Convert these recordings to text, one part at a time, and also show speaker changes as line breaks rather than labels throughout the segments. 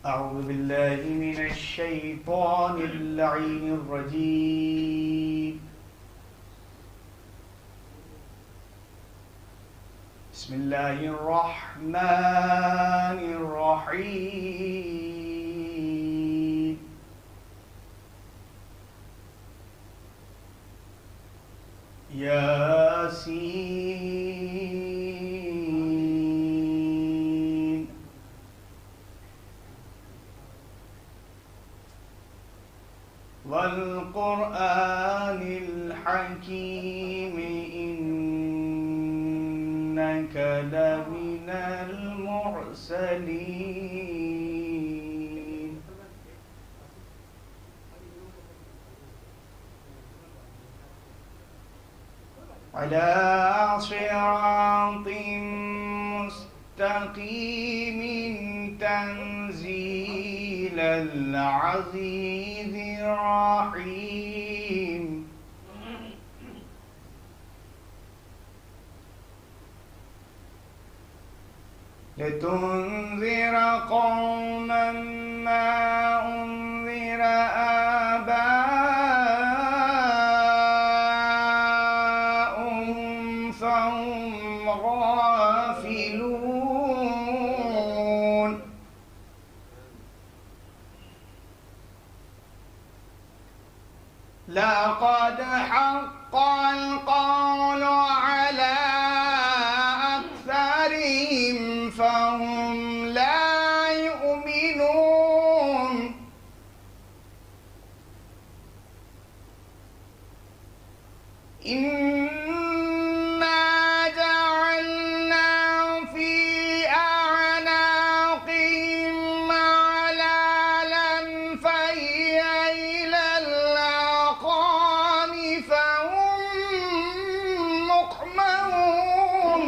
أعوذ بالله من الشيطان اللعين الرجيم. بسم الله الرحمن الرحيم. ياسين والقرآن الحكيم إنك لمن المرسلين على صراط مستقيم تنزيل العزيز الرحيم. لتنذر قوما ما أنذر آباؤهم فهم غافلون. لقد حق القول على أكثرهم فهم لا يؤمنون. إنا جعلنا في أعناقهم أغلالا فهي إلى الأذقان فهم مقمحون.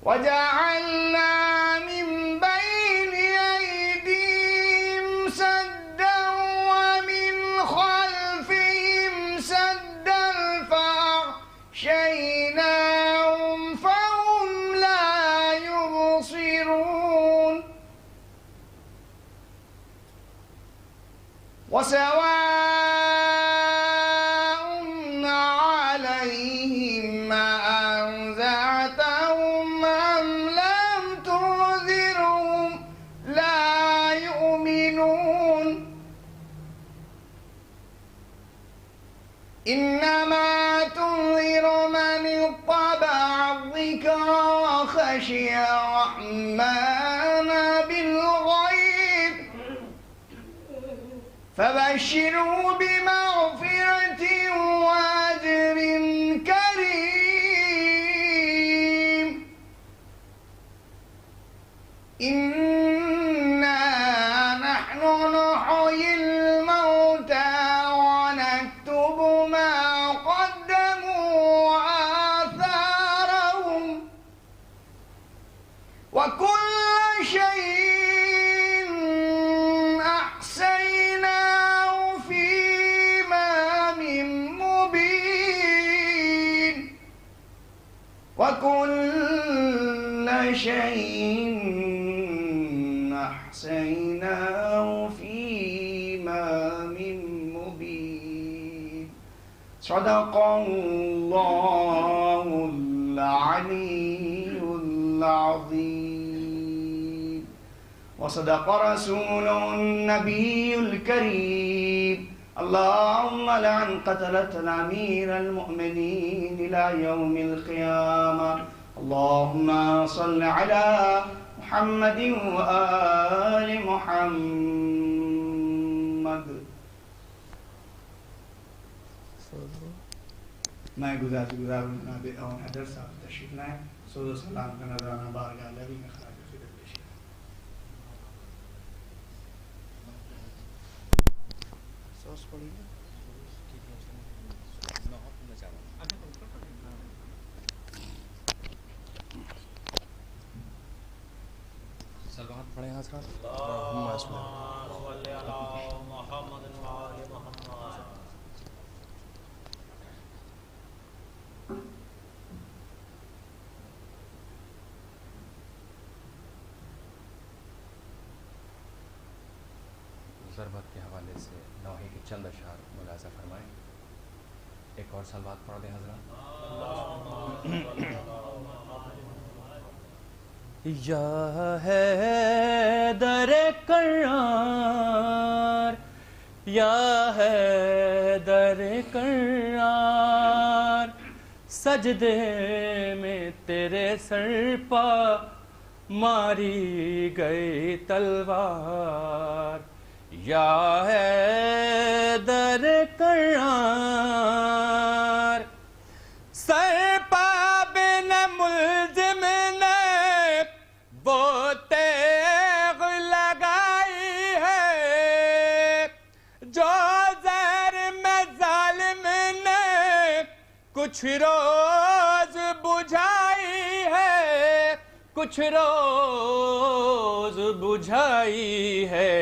وجعلنا من بين أيديهم سدا ومن خلفهم سدا فأغشيناهم فهم لا يبصرون. وسواء عليهم أأنذرتهم أم لم تنذرهم لا يؤمنون. إنما تنذر من اتبع الذكر وخشي الرحمن بالغيب فبشروا بمغفرة وأجر كريم. إنا نحن نحيي الموتى ونكتب ما قدموا وآثارهم وكل شيء أحصيناه في إمام مبين. وكل شيء أحصيناه في إمام مبين. صدق الله العلي العظيم وصدق رسوله النبي الكريم. اللهم لعن قتلة الأمير المؤمنين إلى يوم القيامة. اللهم صل على محمد وآل محمد. میں گزاروں جناب اون حیدر صاحب تشریف لائیں. سود و سلام کا نذرانہ بارگاہ الہی میں خراج عقیدت پیش کریں. سوس پڑی ہے
سلوات پڑھیں حضرات. اللہم صل علی محمد و آل محمد. ضربت کے حوالے سے نوحی کے چند اشعار ملاحظہ فرمائیں. ایک اور صلوات پڑھ دیں حضرات. یا حیدر کرار، یا حیدر کرار، سجدے میں تیرے سر پا ماری گئی تلوار. یا حیدر کرار، سر پا بن ملزم نے وہ تیغ لگائی ہے، جو زہر میں ظالم نے کچھ روز بجھائی ہے، کچھ روز بجھائی ہے.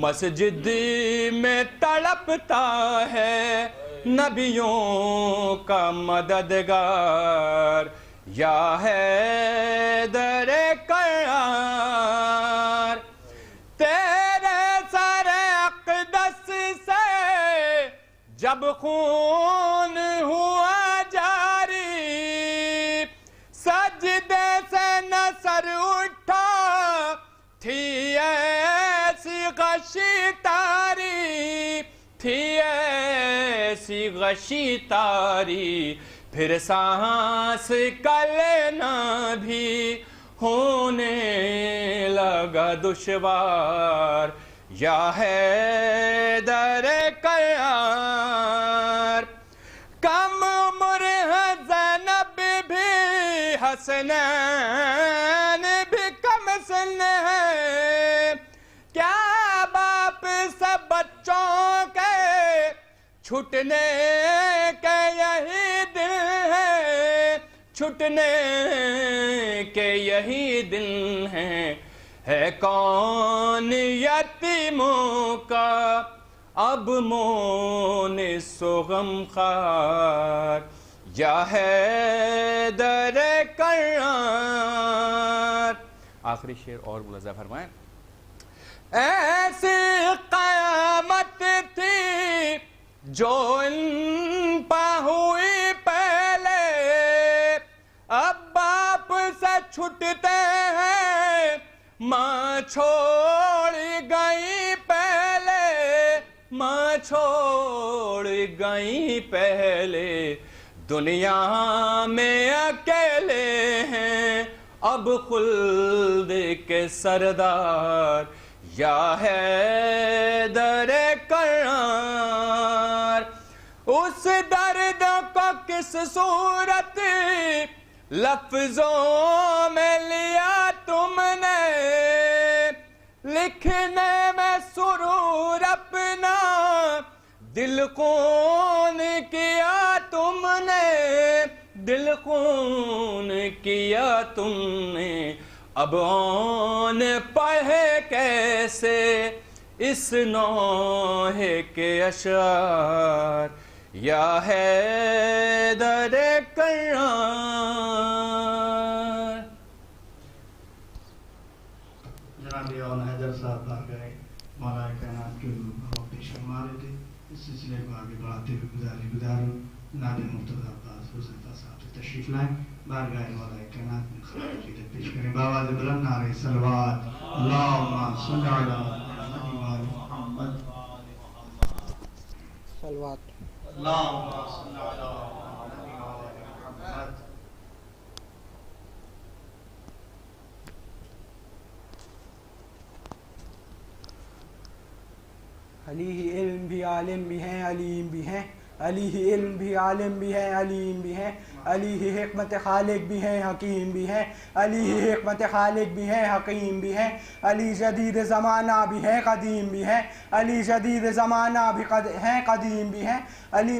مسجد میں تڑپتا ہے نبیوں کا مددگار. یا حیدر کرار، تیرے سر اقدس سے جب خون ہوا جاری، سجدے سے نہ سر اٹھا تھی ایسی غشی تاری، تھی ایسی غشی تاری. پھر سانس کا لینا بھی ہونے لگا دشوار. یا حیدر کرار، کم عمر ہے زینب بھی، حسنین بھی کم سن ہے، کیا باپ سب بچوں کے چھٹنے کے یہی دن ہے، چھٹنے کے یہی دن ہیں. ہے کون یتیموں کا اب مونس و غمخوار. یا حیدر کرار. آخری شعر اور ملاحظہ فرمائیں. ایسی قیامت تھی جو ان پہ ہوئی پہلے، اب باپ سے چھٹتے ہیں ماں چھوڑ گئی پہلے، ماں چھوڑ گئی پہلے. دنیا میں اکیلے ہیں اب خلد کے سردار. یا حیدر کرار، اس درد کو کس صورت لفظوں میں لیا تم نے، لکھنے میں سرور اپنا دل خون کیا تم نے، دل خون کیا تم نے. اب آن پڑھے کیسے اس نوحے کے اشعار. یا حیدر کرار.
جناب یون حیدر صاحب آ گئے، مولا کائنات کے روح پیش فرما رہے تھے. اس سلسلے کو آگے بڑھاتے ہوئے گزاروں ناب مرتضی عباس حذیفہ صاحب سے تشریف لائیں، بارگاہ مولا کائنات میں خراج عقیدت پیش کریں. بآواز بلند نعرہ صلوات. اللہم صل علی محمد
صلوات.
اللہم صل علی محمد.
علی ہی علم بھی عالم بھی ہیں، علیم بھی ہیں. علی ہی علم بھی عالم بھی ہیں، علیم بھی ہیں. علی ہی حکمت خالق بھی ہیں، حکیم بھی ہیں. علی ہی حکمت خالق بھی ہیں، حکیم بھی ہیں. علی جدید زمانہ بھی ہیں، قدیم بھی ہیں. علی جدید زمانہ بھی ہیں، قدیم بھی ہیں. علی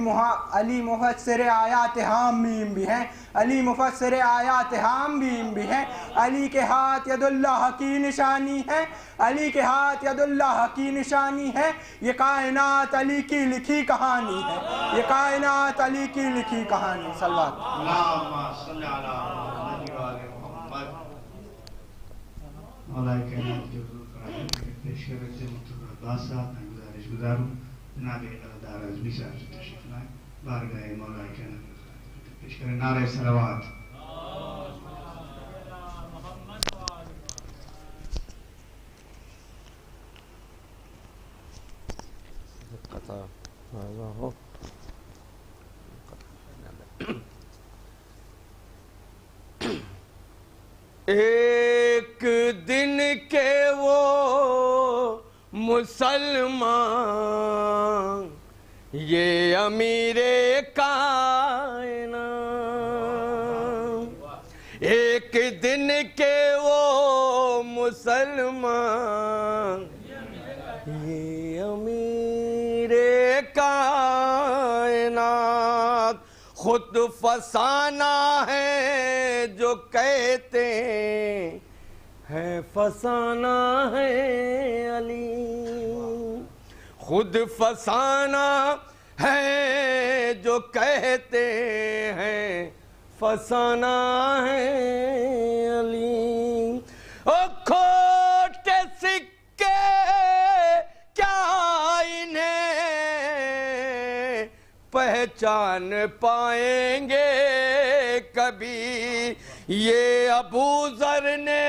مفسر آیات حامیم بھی ہیں. علی مفسر آیات حامیم بھی ہیں. علی کے ہاتھ ید اللہ کی نشانی ہے، علی کے ہاتھ ید اللہ کی نشانی ہے. یہ کائنات علی کی لکھی کہانی ہے، یہ کائنات علی کی لکھی کہانی. صلوات.
اللہم صل علی محمد. مولا کائنات کے حضور قرآن پیش کر رہے تھے مرتضی عباس صاحب. گزار ہوں جناب دار اعظمی صاحب سے تشریف لائیں، بارگاہ مولا کائنات پیش کریں. نعرہ صلوات.
ایک دن کے وہ مسلمان یہ امیر کائنات، ایک دن کے وہ مسلمان یہ امیر کائنات، خود فسانہ ہے جو کہتے ہیں فسانہ ہے علی، خود فسانہ ہے جو کہتے ہیں فسانہ ہے علی. او کھوٹے سکے کیا انہیں پہچان پائیں گے کبھی، یہ ابو ذر نے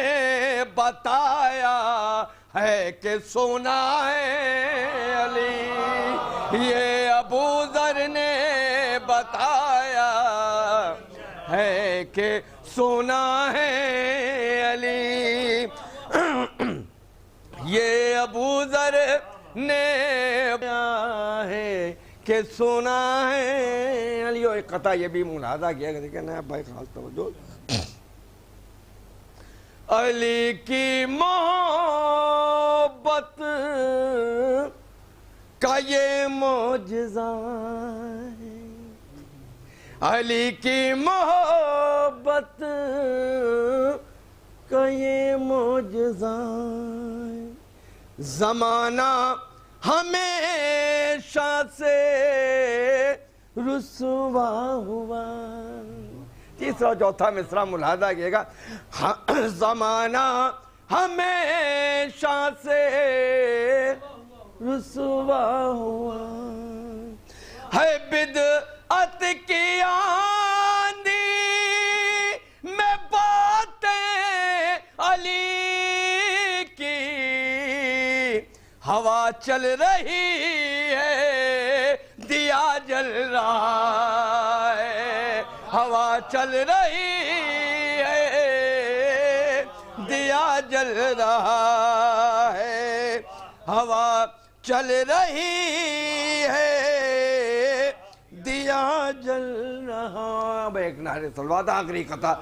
بتایا ہے کہ سونا ہے علی، یہ ابو ذر نے بتایا ہے کہ سونا ہے علی، یہ ابو ذر نے بتایا ہے کہ سونا ہے علی. اور ایک قطعہ یہ بھی ملاحظہ کیا کہ دیکھیں بھائی خاص توجہ، علی کی محبت کا یہ معجزہ ہے، علی کی محبت کا یہ معجزہ ہے، زمانہ ہمیشہ سے رسوا ہوا. تیسرا چوتھا مصرع ملاحظہ کیے گا، زمانہ ہمیشہ سے رسوا ہوا ہے، بدعت کی آندھی میں باتیں علی کی، ہوا چل رہی ہے دیا جل رہا ہے، ہوا چل رہی ہے دیا جل رہا ہے، ہوا چل رہی ہے دیا جل رہا. اب ایک نعرہ صلوات آخری قطعہ.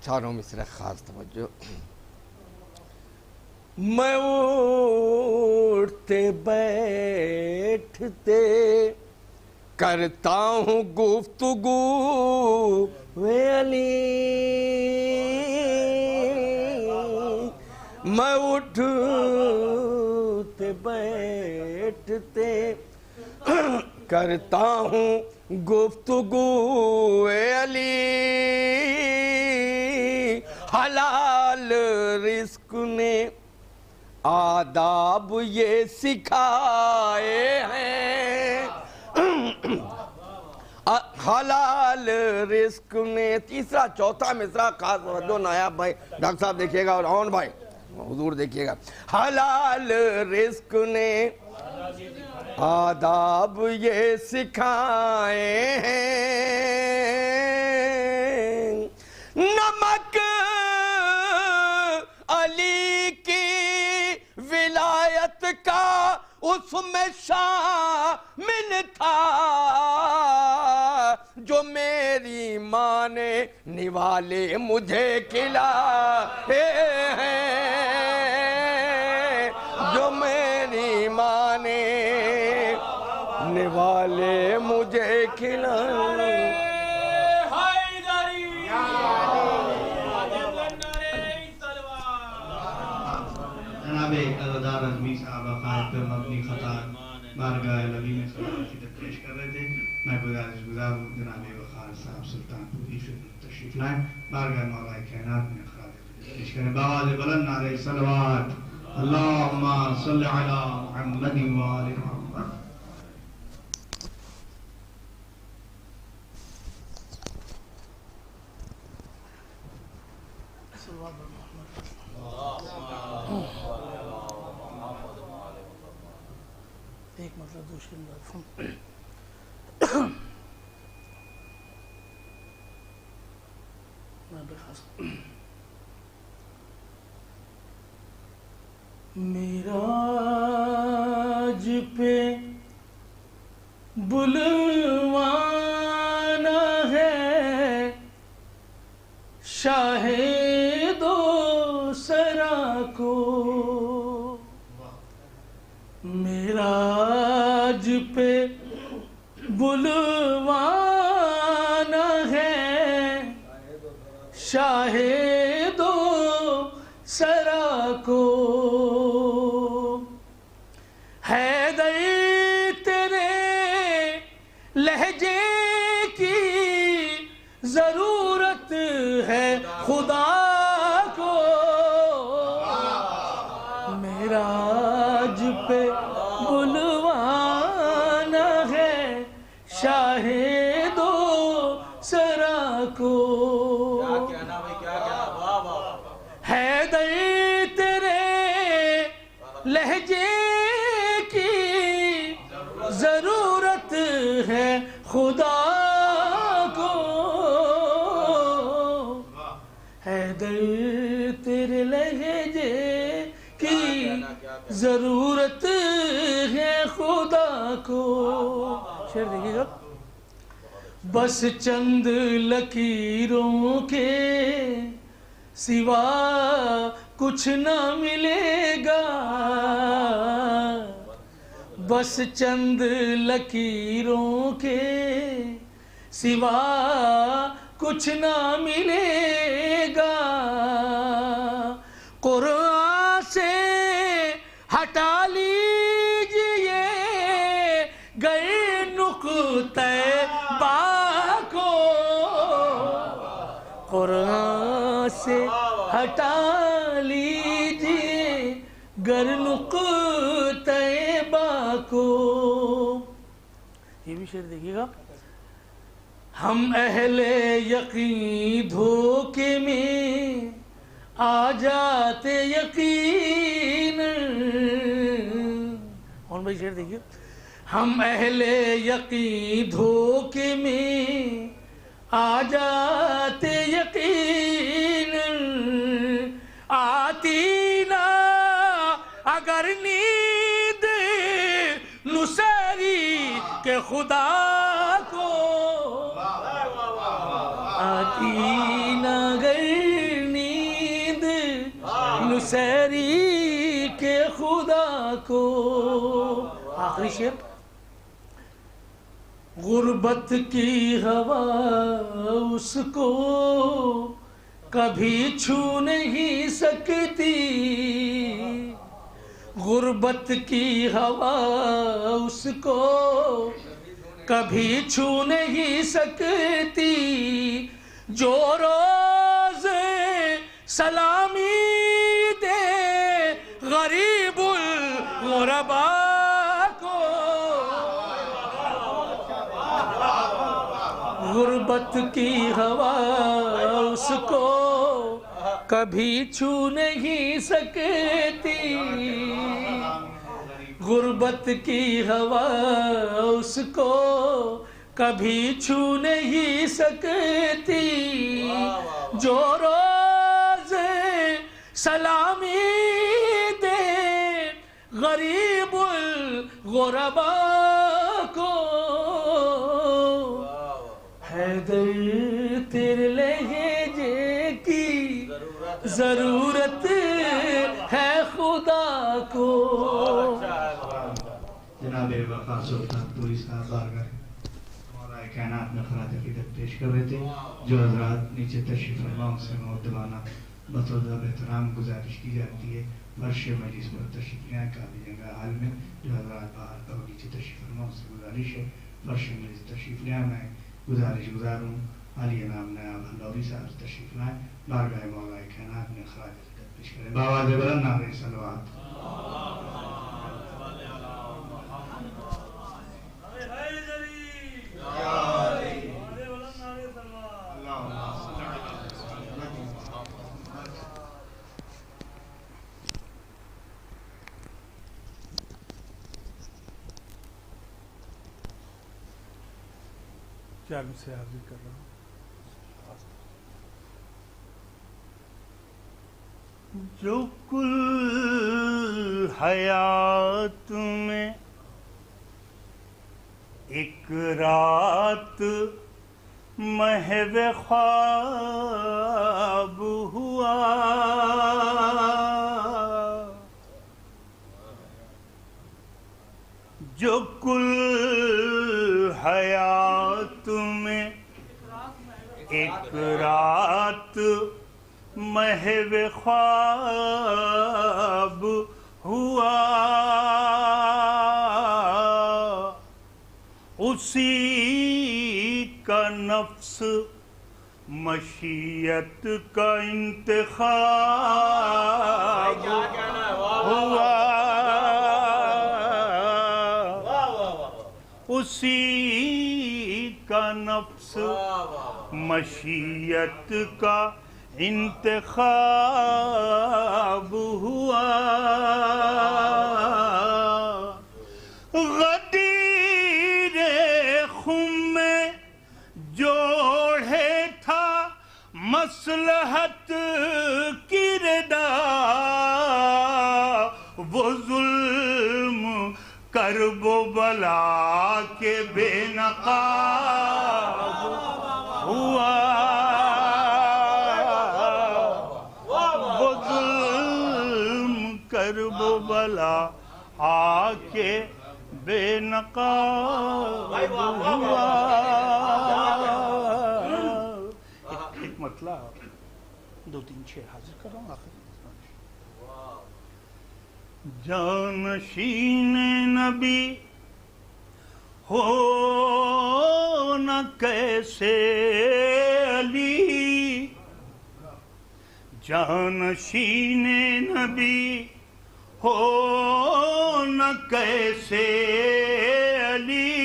چاروں مصرع خاص توجہ. میں اٹھتے بیٹھتے کرتا ہوں گفتگو وے علی، میں اٹھتے بیٹھتے کرتا ہوں گفتگو وے علی، حلال رزق نے آداب یہ سکھائے ہیں، حلال رزق نے. تیسرا چوتھا مصرع خاص توجہ نایاب بھائی ڈاکٹر صاحب دیکھیے گا اور اون بھائی حضور دیکھیے گا. حلال رزق نے آداب یہ سکھائے ہیں، نمک علی کی ولایت کا اس میں شامل تھا، جو میری ماں نے نوالے مجھے کھلائے ہیں، جو میری ماں نے نوالے مجھے کھلائے.
جناب دار اعظمی صاحب عقائد پر مبنی خطا بارگاہ نبی میں صلی اللہ علیہ وسلم پیش کر رہے تھے. میں گزارش گزار ہوں جناب وقار صاحب سلطان پوری تشریف لائیں، بارگاہ مولا کائنات میں خراج پیش کریں، بآواز بلند نعرہ صلوات، اللہم صلی علی محمد وآل محمد۔
ایک مطلب دوسرے مفہوم معراج پہ بلوانا ہے شاہ دو سرا کو، معراج پہ بلوانا ہے شاہ دو سرا کو، حیدر تیرے لہجے کی ضرورت ہے خدا کو، معراج پہ بلوانا ہے شاہ دو سرا کو، حیدر تیرے لہجے کی ضرورت ہے خدا کو، حیدر تیرے لہجے کی ضرورت ہے خدا کو۔ شعر دیکھیے گا، بس چند لکیروں کے سوا کچھ نہ ملے گا، بس چند لکیروں کے سوا کچھ نہ ملے گا، قرآن سے ہٹا لیجئے گئے نقطہ با کو، قرآن سے ہٹا لیجئے گر نقطہ با کو۔ یہ بھی شعر دیکھیے گا، ہم اہل یقین دھوکے میں آ جاتے یقین، اور بھائی شعر دیکھیے، ہم اہل یقین دھوکے میں آ جاتے یقین، آتی نہ اگر نیند نصیری کے خدا کو، آتی نہ اگر نیند نصیری کے خدا کو۔ آخری شعر، غربت کی ہوا اس کو کبھی چھو نہیں سکتی، غربت کی ہوا اس کو کبھی چھو نہیں سکتی، جو روز سلامی دے غریب الغرباء کو، غربت کی ہوا اس کو کبھی چھو نہیں سکتی، غربت کی ہوا اس کو کبھی چھو نہیں سکتی، جو روز سلامی دے غریب الغرباء کو، حیدر تیرے لہجے کی ضرورت ہے خدا کو۔
جناب وقار سلطان پوری صاحب بارگاہ مولا کائنات میں خراج عقیدت پیش کر رہے تھے، جو حضرات نیچے تشریف فرما ان سے مؤدبانہ بطور احترام گزارش کی جاتی ہے فرش مجلس پر تشریف لائیں قابل جگہ حال میں، جو حضرات باہر نیچے تشریف فرما ان سے گزارش ہے فرش میں تشریف لے آئے. میں گزارش گزاروں علی انعام نایاب اللوری صاحب تشریف لائیں. بارگاہ مولا کائنات میں خراج عقیدت پیش کریں. بآواز بلند نعرہ صلوات.
کیا سے حاضر کر رہا ہوں. جو کل حیات میں ایک رات محو خواب ہوا، جو کل حیات میں ایک رات محو خواب ہوا، اسی کا نفس مشیت کا انتخاب ہوا، اسی کا نفس مشیت کا انتخاب ہوا، غدیر خم میں جوڑے تھا مصلحت کردار، وہ ظلم کرب و بلا کے بے نقاب ہوا، وہ ظلم کرب و بلا آ کے بے نقاب ہوا. ایک مطلب 2-3 شعر حاضر کر رہا ہوں آخر. جانشین نبی ہو نہ کیسے علی، جانشین نبی ہو نہ کیسے علی،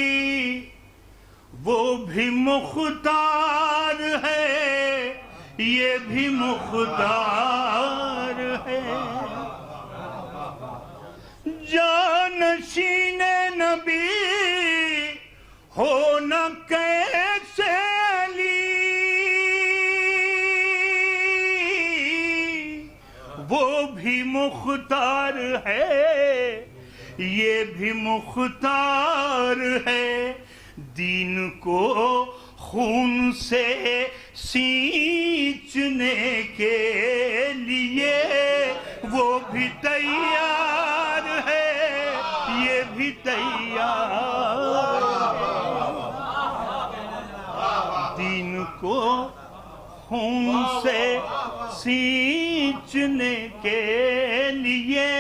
وہ بھی مختار ہے یہ بھی مختار ہے، جانشین نبی ہو نہ کیسے علی، وہ بھی مختار ہے یہ بھی مختار ہے، دین کو خون سے سینچنے کے لیے وہ بھی تیار ہے یہ بھی تیار ہے، دین کو خون سے سینچنے کے لیے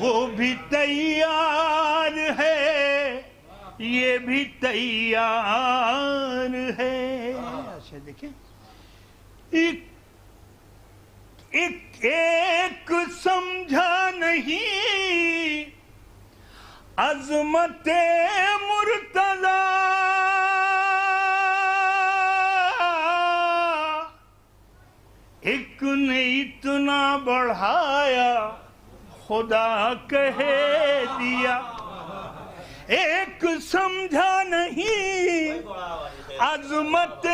وہ بھی تیار ہے یہ بھی تیار ہے. اچھا دیکھیں، ایک سمجھا نہیں عظمت مرتضی، ایک نے اتنا بڑھایا خدا کہہ دیا، ایک سمجھا نہیں عظمت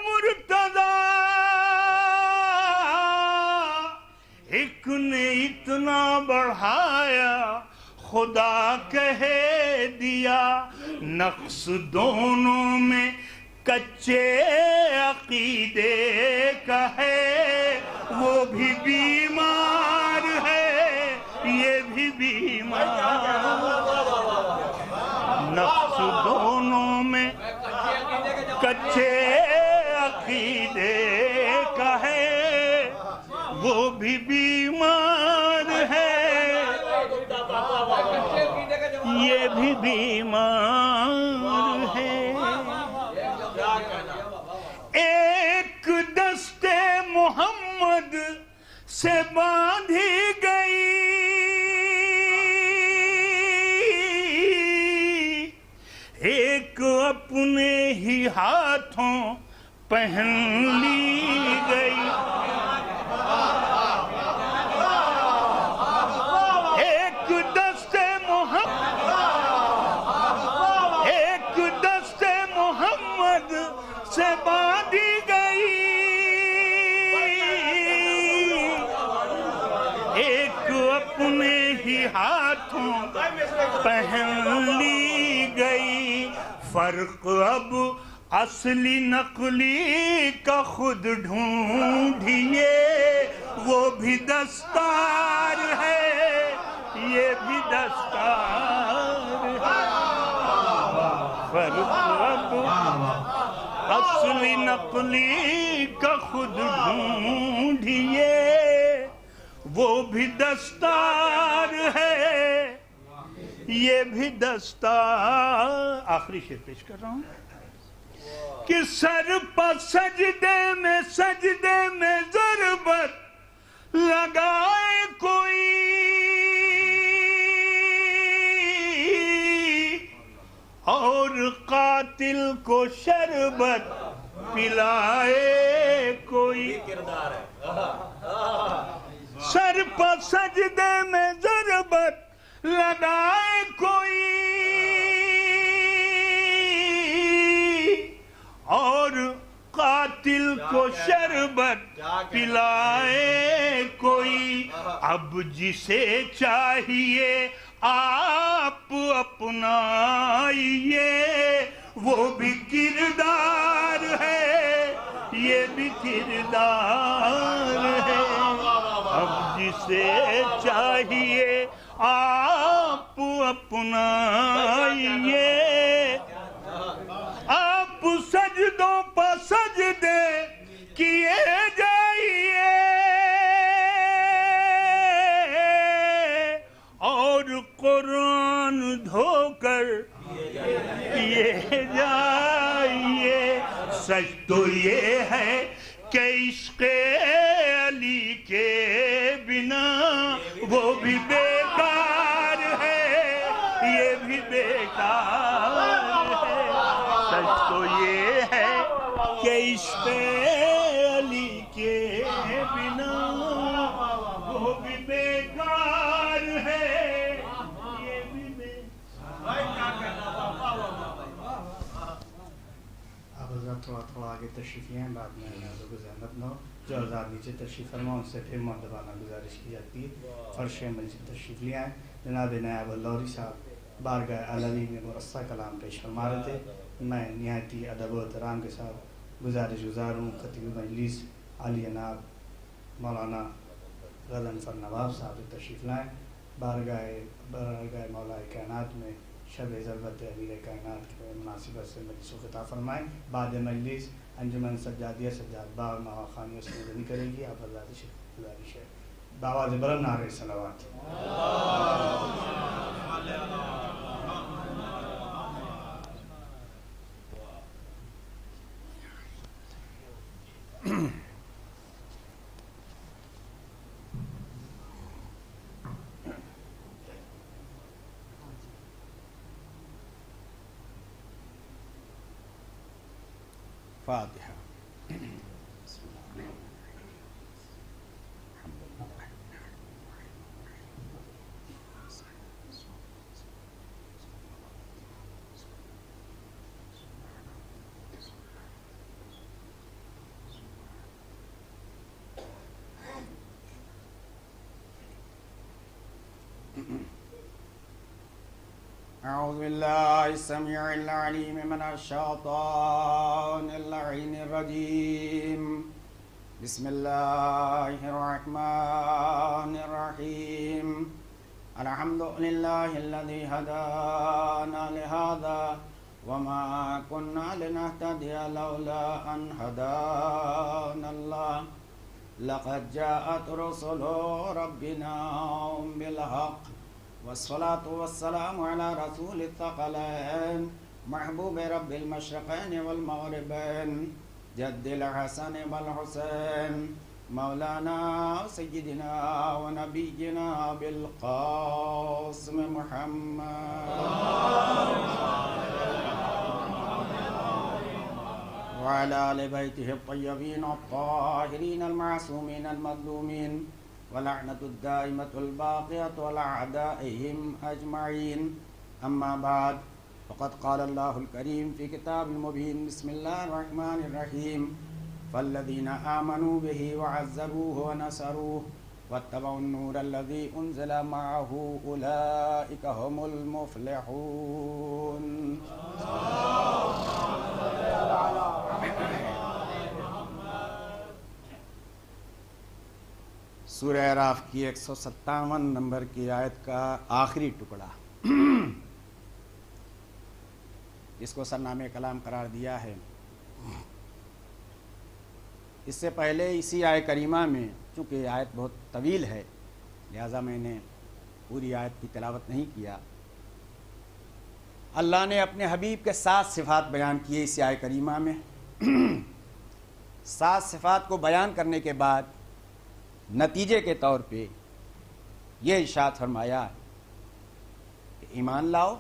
مرتضی، ایک نے اتنا بڑھایا خدا کہہ دیا، نقص دونوں میں کچے عقیدے کا ہے، وہ بھی بیمار ہے یہ بھی بیمار، نقص دونوں میں کچے عقیدے کا ہے، وہ بھی بیمار ہے یہ بھی بیمار ہے. ایک دستے محمد سے باندھی گئی ایک اپنے ہی ہاتھوں پہن لی گئی. ایک دستے محمد سے باندھی گئی ایک اپنے ہی ہاتھوں پہن لی گئی. فرق اب اصلی نقلی کا خود ڈھونڈیے وہ بھی دستار ہے یہ بھی دستار ہے. فرق اب اصلی نقلی کا خود ڈھونڈیے وہ بھی دستار ہے یہ بھی دستار. آخری شعر پیش کر رہا ہوں کہ سر پر سجدے میں ضربت لگائے کوئی اور قاتل کو شربت پلائے کوئی. سر پر سجدے میں ضربت لگائے کوئی اور قاتل کو شربت پلائے کوئی. اب جسے چاہیے آپ اپنائیے وہ بھی کردار ہے یہ بھی کردار ہے. اب جسے چاہیے آپ اپنائیے آپ سجدوں پر سجدے کیے جائیے اور قرآن دھو کر کیے جائیے. سچ تو یہ ہے کہ عشق علی کے بنا وہ بھی بیکار ہے یہ بھی بیکار ہے. سچ تو یہ ہے کہ عشق علی کے بنا وہ بھی بیکار ہے یہ بھی بیکار.
آپ حضرات تھوڑا آگے تشریف لیں بعد میں حضرت کو زحمت نہ ہو. جو حضرات نیچے تشریف فرما ان سے پھر مؤدبانہ گزارش کی جاتی ہے فرش مجلس تشریف لے آئیں. جناب نائب اللوری صاحب بارگاہ علوی میں مرصع کلام پیش فرما رہے تھے. میں نہایتی ادب و احترام کے ساتھ گزارش گزار ہوں خطیب مجلس عالی جناب مولانا غضنفر نواب صاحب تشریف لائیں. بارگاہ مولا کائنات میں شب ضربت امیر کائنات کے مناسبت سے مجلس و خطاب فرمائیں. بعد مجلس انجمن سجادیہ سجاد باغ نوا خانیوں سے مدنی کرے گی. آپ حضرات سے گزارش ہے بآواز بلند نعرہ صلوات.
فاتحہ. أعوذ بالله السميع العليم من الشيطان اللعين الرجيم. بسم الله الرحمن الرحيم. الحمد لله الذي هدانا لهذا وما كنا لنهتدي لولا أن هدانا الله. لقد جاءت رسل ربنا بالحق
والصلاة والسلام على رسول الثقلين محبوب رب المشرقين والمغربين جد الحسن والحسين مولانا سيدنا ونبينا بالقاسم محمد وعلى آل بيته الطيبين الطاهرين المعصومين المظلومين ولعنة الدائمة الباقية على أعدائهم أجمعين. أما بعد فقد قال الله الكريم في كتاب المبين بسم الله الرحمن الرحيم فالذين آمنوا به وعزروه ونصروه واتبعوا النور الذي أنزل معه أولئك هم المفلحون. سورہ اعراف کی 157 نمبر کی آیت کا آخری ٹکڑا اس کو سرنامے کلام قرار دیا ہے. اس سے پہلے اسی آیت کریمہ میں چونکہ آیت بہت طویل ہے لہذا میں نے پوری آیت کی تلاوت نہیں کیا. اللہ نے اپنے حبیب کے 7 صفات بیان کیے اس آیت کریمہ میں. 7 صفات کو بیان کرنے کے بعد نتیجے کے طور پہ یہ ارشاد فرمایا کہ ایمان لاؤ.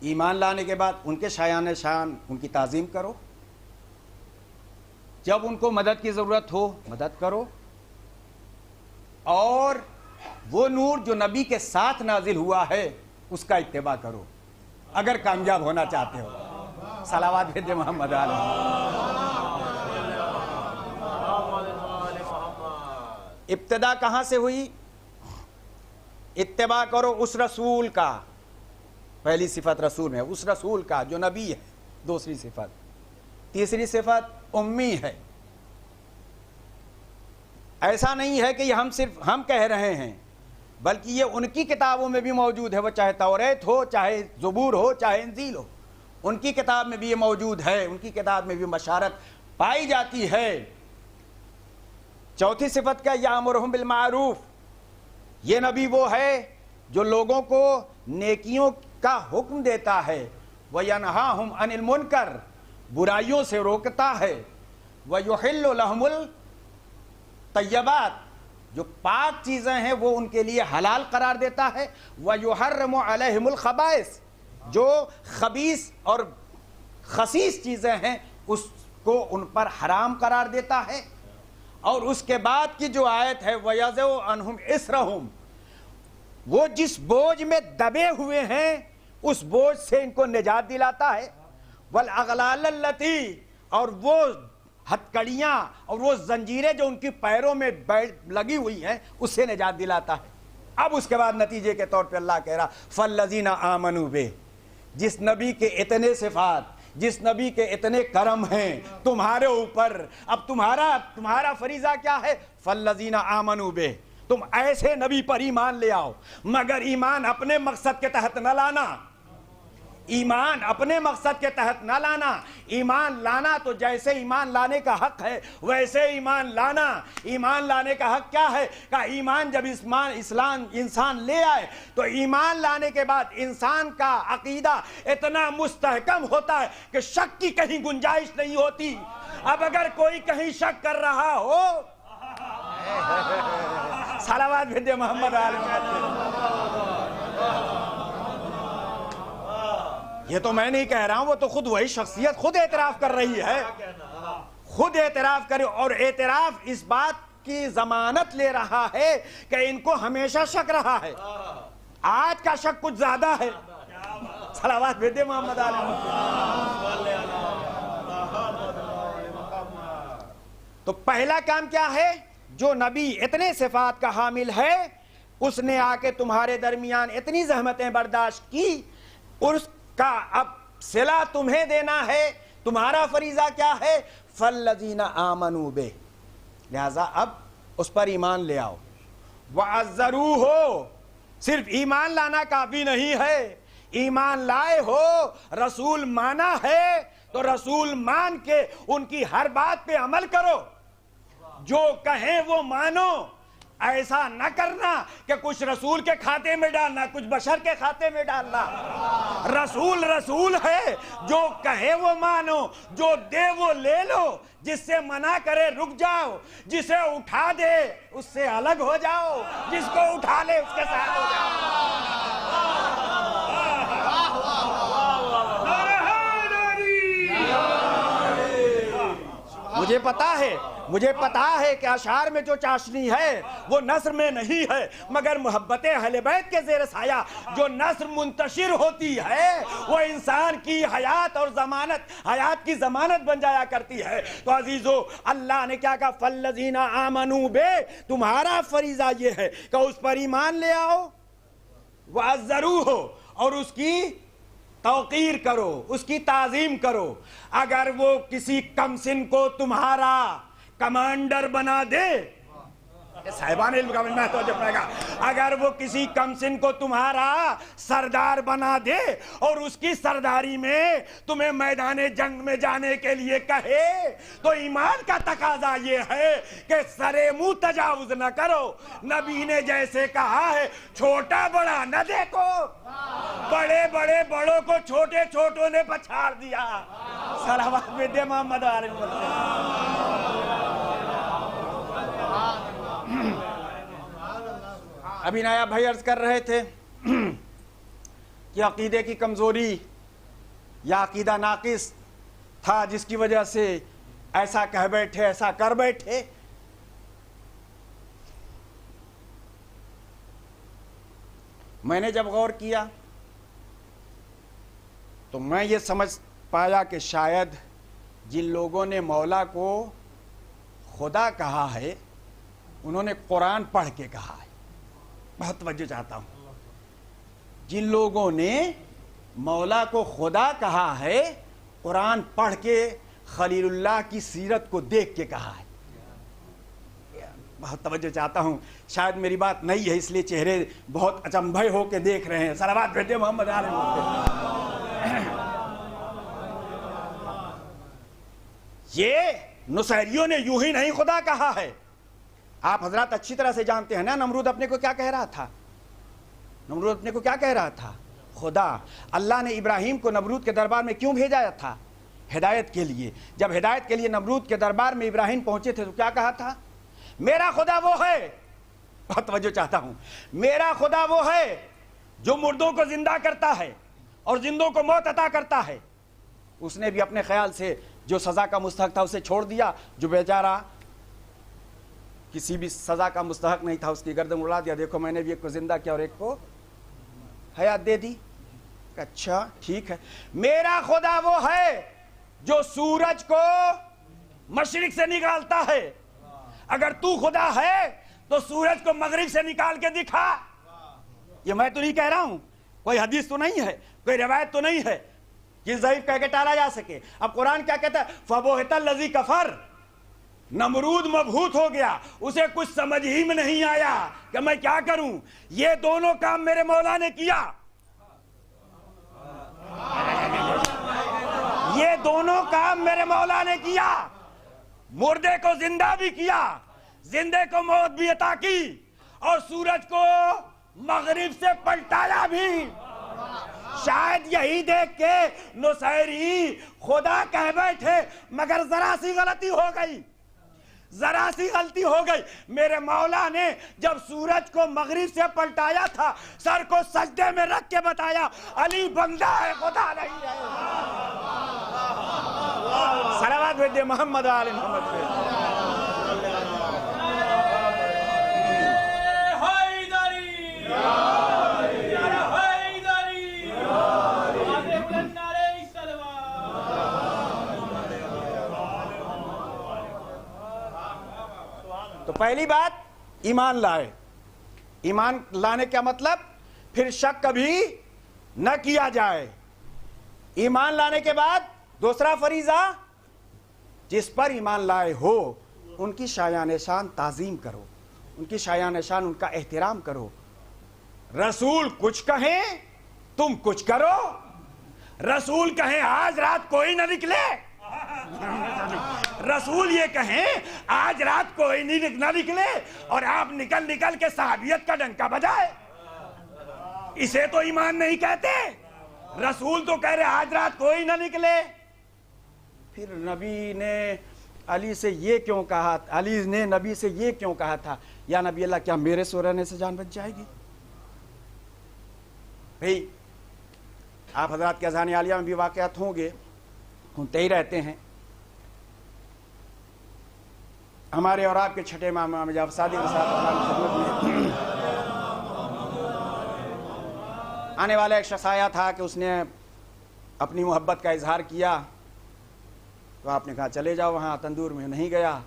ایمان لانے کے بعد ان کے شایان شان ان کی تعظیم کرو. جب ان کو مدد کی ضرورت ہو مدد کرو. اور وہ نور جو نبی کے ساتھ نازل ہوا ہے اس کا اتباع کرو اگر کامیاب ہونا چاہتے ہو. صلوات بھیجے محمد علیہ. ابتدا کہاں سے ہوئی؟ اتباع کرو اس رسول کا. پہلی صفت رسول ہے، اس رسول کا جو نبی ہے. دوسری صفت. تیسری صفت امی ہے. ایسا نہیں ہے کہ یہ صرف ہم کہہ رہے ہیں بلکہ یہ ان کی کتابوں میں بھی موجود ہے. وہ چاہے توریت ہو، چاہے زبور ہو، چاہے انجیل ہو، ان کی کتاب میں بھی یہ موجود ہے. ان کی کتاب میں بھی بشارت پائی جاتی ہے. چوتھی صفت کا یامرہم بالمعروف. یہ نبی وہ ہے جو لوگوں کو نیکیوں کا حکم دیتا ہے. وَيَنْهَاهُمْ عَنِ الْمُنْكَرِ. برائیوں سے روکتا ہے. وَيُحِلُّ لَهُمُ الطَّيِّبَاتِ. جو پاک چیزیں ہیں وہ ان کے لیے حلال قرار دیتا ہے. وَيُحَرِّمُ عَلَيْهِمُ الْخَبَائِثِ. جو خبیث اور خسیس چیزیں ہیں اس کو ان پر حرام قرار دیتا ہے. اور اس کے بعد کی جو آیت ہے وَيَضَعُ عَنْهُمْ إِصْرَهُمْ. وہ جس بوجھ میں دبے ہوئے ہیں اس بوجھ سے ان کو نجات دلاتا ہے. وَالْأَغْلَالَ الَّتِي. اور وہ ہتکڑیاں اور وہ زنجیریں جو ان کی پیروں میں لگی ہوئی ہیں اس سے نجات دلاتا ہے. اب اس کے بعد نتیجے کے طور پہ اللہ کہہ رہا فَالَّذِينَ آمَنُوا بِهِ. جس نبی کے اتنے صفات، جس نبی کے اتنے کرم ہیں تمہارے اوپر، اب تمہارا فریضہ کیا ہے؟ فَالَّذِينَ آمَنُوا بِهِ. تم ایسے نبی پر ایمان لے آؤ مگر ایمان اپنے مقصد کے تحت نہ لانا. ایمان اپنے مقصد کے تحت نہ لانا. ایمان لانا تو جیسے ایمان لانے کا حق ہے ویسے ایمان لانا. ایمان لانے کا حق کیا ہے؟ کہ ایمان جب انسان لے آئے تو ایمان لانے کے بعد انسان کا عقیدہ اتنا مستحکم ہوتا ہے کہ شک کی کہیں گنجائش نہیں ہوتی. اب اگر کوئی کہیں شک کر رہا ہو صلوات بھیجے محمد علیہ. یہ تو میں نہیں کہہ رہا ہوں، وہ تو خود وہی شخصیت خود اعتراف کر رہی ہے. خود اعتراف کرے اور اعتراف اس بات کی ضمانت لے رہا ہے کہ ان کو ہمیشہ شک رہا ہے. آج کا شک کچھ زیادہ ہے. صلوات بھیجے محمد علیہ. تو پہلا کام کیا ہے؟ جو نبی اتنے صفات کا حامل ہے اس نے آ کے تمہارے درمیان اتنی زحمتیں برداشت کی، اس کا اب صلہ تمہیں دینا ہے. تمہارا فریضہ کیا ہے؟ فَالَّذِينَ آمَنُوا بِهِ. لہذا اب اس پر ایمان لے آؤ. وَعَزَّرُوهُ. صرف ایمان لانا کافی نہیں ہے. ایمان لائے ہو، رسول مانا ہے تو رسول مان کے ان کی ہر بات پہ عمل کرو. جو کہیں وہ مانو. ایسا نہ کرنا کہ کچھ رسول کے کھاتے میں ڈالنا، کچھ بشر کے کھاتے میں ڈالنا۔ رسول رسول ہے، جو کہے وہ مانو، جو دے وہ لے لو، جس سے منع کرے رک جاؤ، جسے اٹھا دے اس سے الگ ہو جاؤ، جس کو اٹھا لے اس کے ساتھ ہو جاؤ۔ مجھے پتا ہے کہ اشعار میں جو چاشنی ہے وہ نثر میں نہیں ہے، مگر محبت اہل بیت کے زیر سایہ جو نثر منتشر ہوتی ہے وہ انسان کی حیات اور حیات کی ضمانت بن جایا کرتی ہے۔ تو عزیزو، اللہ نے کیا کہا؟ فَالَّذِينَ آمَنُوا بِهِ، تمہارا فریضہ یہ ہے کہ اس پر ایمان لے آؤ، وَعَزَّرُوهُ، اور اس کی توقیر کرو، اس کی تعظیم کرو۔ اگر وہ کسی کمسن کو تمہارا کمانڈر بنا دے، صاحبان علم کا میں توجہ پڑے گا، اگر وہ کسی کمسن کو تمہارا سردار بنا دے اور اس کی سرداری میں تمہیں میدان جنگ میں جانے کے لیے کہے، تو ایمان کا تقاضا یہ ہے کہ سرے منہ تجاوز نہ کرو۔ نبی نے جیسے کہا ہے، چھوٹا بڑا نہ دیکھو، بڑے بڑے بڑوں کو چھوٹے چھوٹوں نے پچھاڑ دیا۔ صلوات بے محمد علیہ وسلم۔ ابھی نایا بھائی عرض کر رہے تھے کہ عقیدے کی کمزوری یا عقیدہ ناقص تھا جس کی وجہ سے ایسا کہہ بیٹھے، ایسا کر بیٹھے۔ میں نے جب غور کیا تو میں یہ سمجھ پایا کہ شاید جن لوگوں نے مولا کو خدا کہا ہے انہوں نے قرآن پڑھ کے کہا ہے۔ بہت توجہ چاہتا ہوں، جن لوگوں نے مولا کو خدا کہا ہے قرآن پڑھ کے خلیل اللہ کی سیرت کو دیکھ کے کہا ہے۔ بہت توجہ چاہتا ہوں، شاید میری بات نہیں ہے اس لیے چہرے بہت اچنبھے ہو کے دیکھ رہے ہیں۔ صلوات بھیجے محمد علیہ وسلم۔ یہ نصیریوں نے یوں ہی نہیں خدا کہا ہے۔ آپ حضرات اچھی طرح سے جانتے ہیں نا نمرود اپنے کو کیا کہہ رہا تھا؟ نمرود اپنے کو کیا کہہ رہا تھا؟ خدا۔ اللہ نے ابراہیم کو نمرود کے دربار میں کیوں بھیجا تھا؟ ہدایت کے لیے۔ جب ہدایت کے لیے نمرود کے دربار میں ابراہیم پہنچے تھے تو کیا کہا تھا؟ میرا خدا وہ ہے، بہت توجہ چاہتا ہوں، میرا خدا وہ ہے جو مردوں کو زندہ کرتا ہے اور زندوں کو موت عطا کرتا ہے۔ اس نے بھی اپنے خیال سے جو سزا کا مستحق تھا اسے چھوڑ دیا، جو بیچارہ کسی بھی سزا کا مستحق نہیں تھا اس کی گردن اڑا دیا۔ دیکھو میں نے بھی ایک کو زندہ کیا اور ایک کو حیات دے دی۔ اچھا ٹھیک ہے، میرا خدا وہ ہے جو سورج کو مشرق سے نکالتا ہے۔ اگر تو خدا ہے تو سورج کو مغرب سے نکال کے دکھا۔ یہ میں تو نہیں کہہ رہا ہوں، کوئی حدیث تو نہیں ہے، کوئی روایت تو نہیں ہے کہ ضعیف کہہ کے ٹالا جا سکے۔ اب قرآن کیا کہتا ہے؟ فَبُہِتَ الَّذِي كَفَرَ، نمرود مبہوت ہو گیا، اسے کچھ سمجھ ہی میں نہیں آیا کہ میں کیا کروں۔ یہ دونوں کام میرے مولا نے کیا، یہ دونوں کام میرے مولا نے کیا۔ مردے کو زندہ بھی کیا، زندے کو موت بھی عطا کی، اور سورج کو مغرب سے پلٹایا بھی۔ شاید یہی دیکھ کے نصیری خدا کہہ بیٹھے، مگر ذرا سی غلطی ہو گئی، ذرا سی غلطی ہو گئی۔ میرے مولا نے جب سورج کو مغرب سے پلٹایا تھا سر کو سجدے میں رکھ کے بتایا علی بندہ ہے، خدا نہیں ہے۔ صلوات بھیجے محمد علیہ محمد پہ۔ تو پہلی بات ایمان لائے۔ ایمان لانے کا مطلب پھر شک کبھی نہ کیا جائے۔ ایمان لانے کے بعد دوسرا فریضہ، جس پر ایمان لائے ہو ان کی شایان شان تعظیم کرو، ان کی شایان شان ان کا احترام کرو۔ رسول کچھ کہیں تم کچھ کرو، رسول کہیں آج رات کوئی نہ نکلے، رسول یہ کہیں آج رات کوئی نہ نکلے اور آپ نکل کے صحابیت کا ڈنکا بجائے، اسے تو ایمان نہیں کہتے. رسول تو کہہ رہے آج رات کوئی نہ نکلے. پھر نبی نے علی سے یہ کیوں کہا، علی نے نبی سے یہ کیوں کہا تھا، یا نبی اللہ کیا میرے سو رہنے سے جان بچ جائے گی؟ بھئی آپ حضرات کے اذان عالیہ میں بھی واقعات ہوں گے، ہوتے ہی رہتے ہیں. ہمارے اور آپ کے چھٹے امام امام جعفر صادق کی خدمت میں آنے والا ایک شخص آیا تھا کہ اس نے اپنی محبت کا اظہار کیا، تو آپ نے کہا چلے جاؤ وہاں تندور میں. نہیں گیا.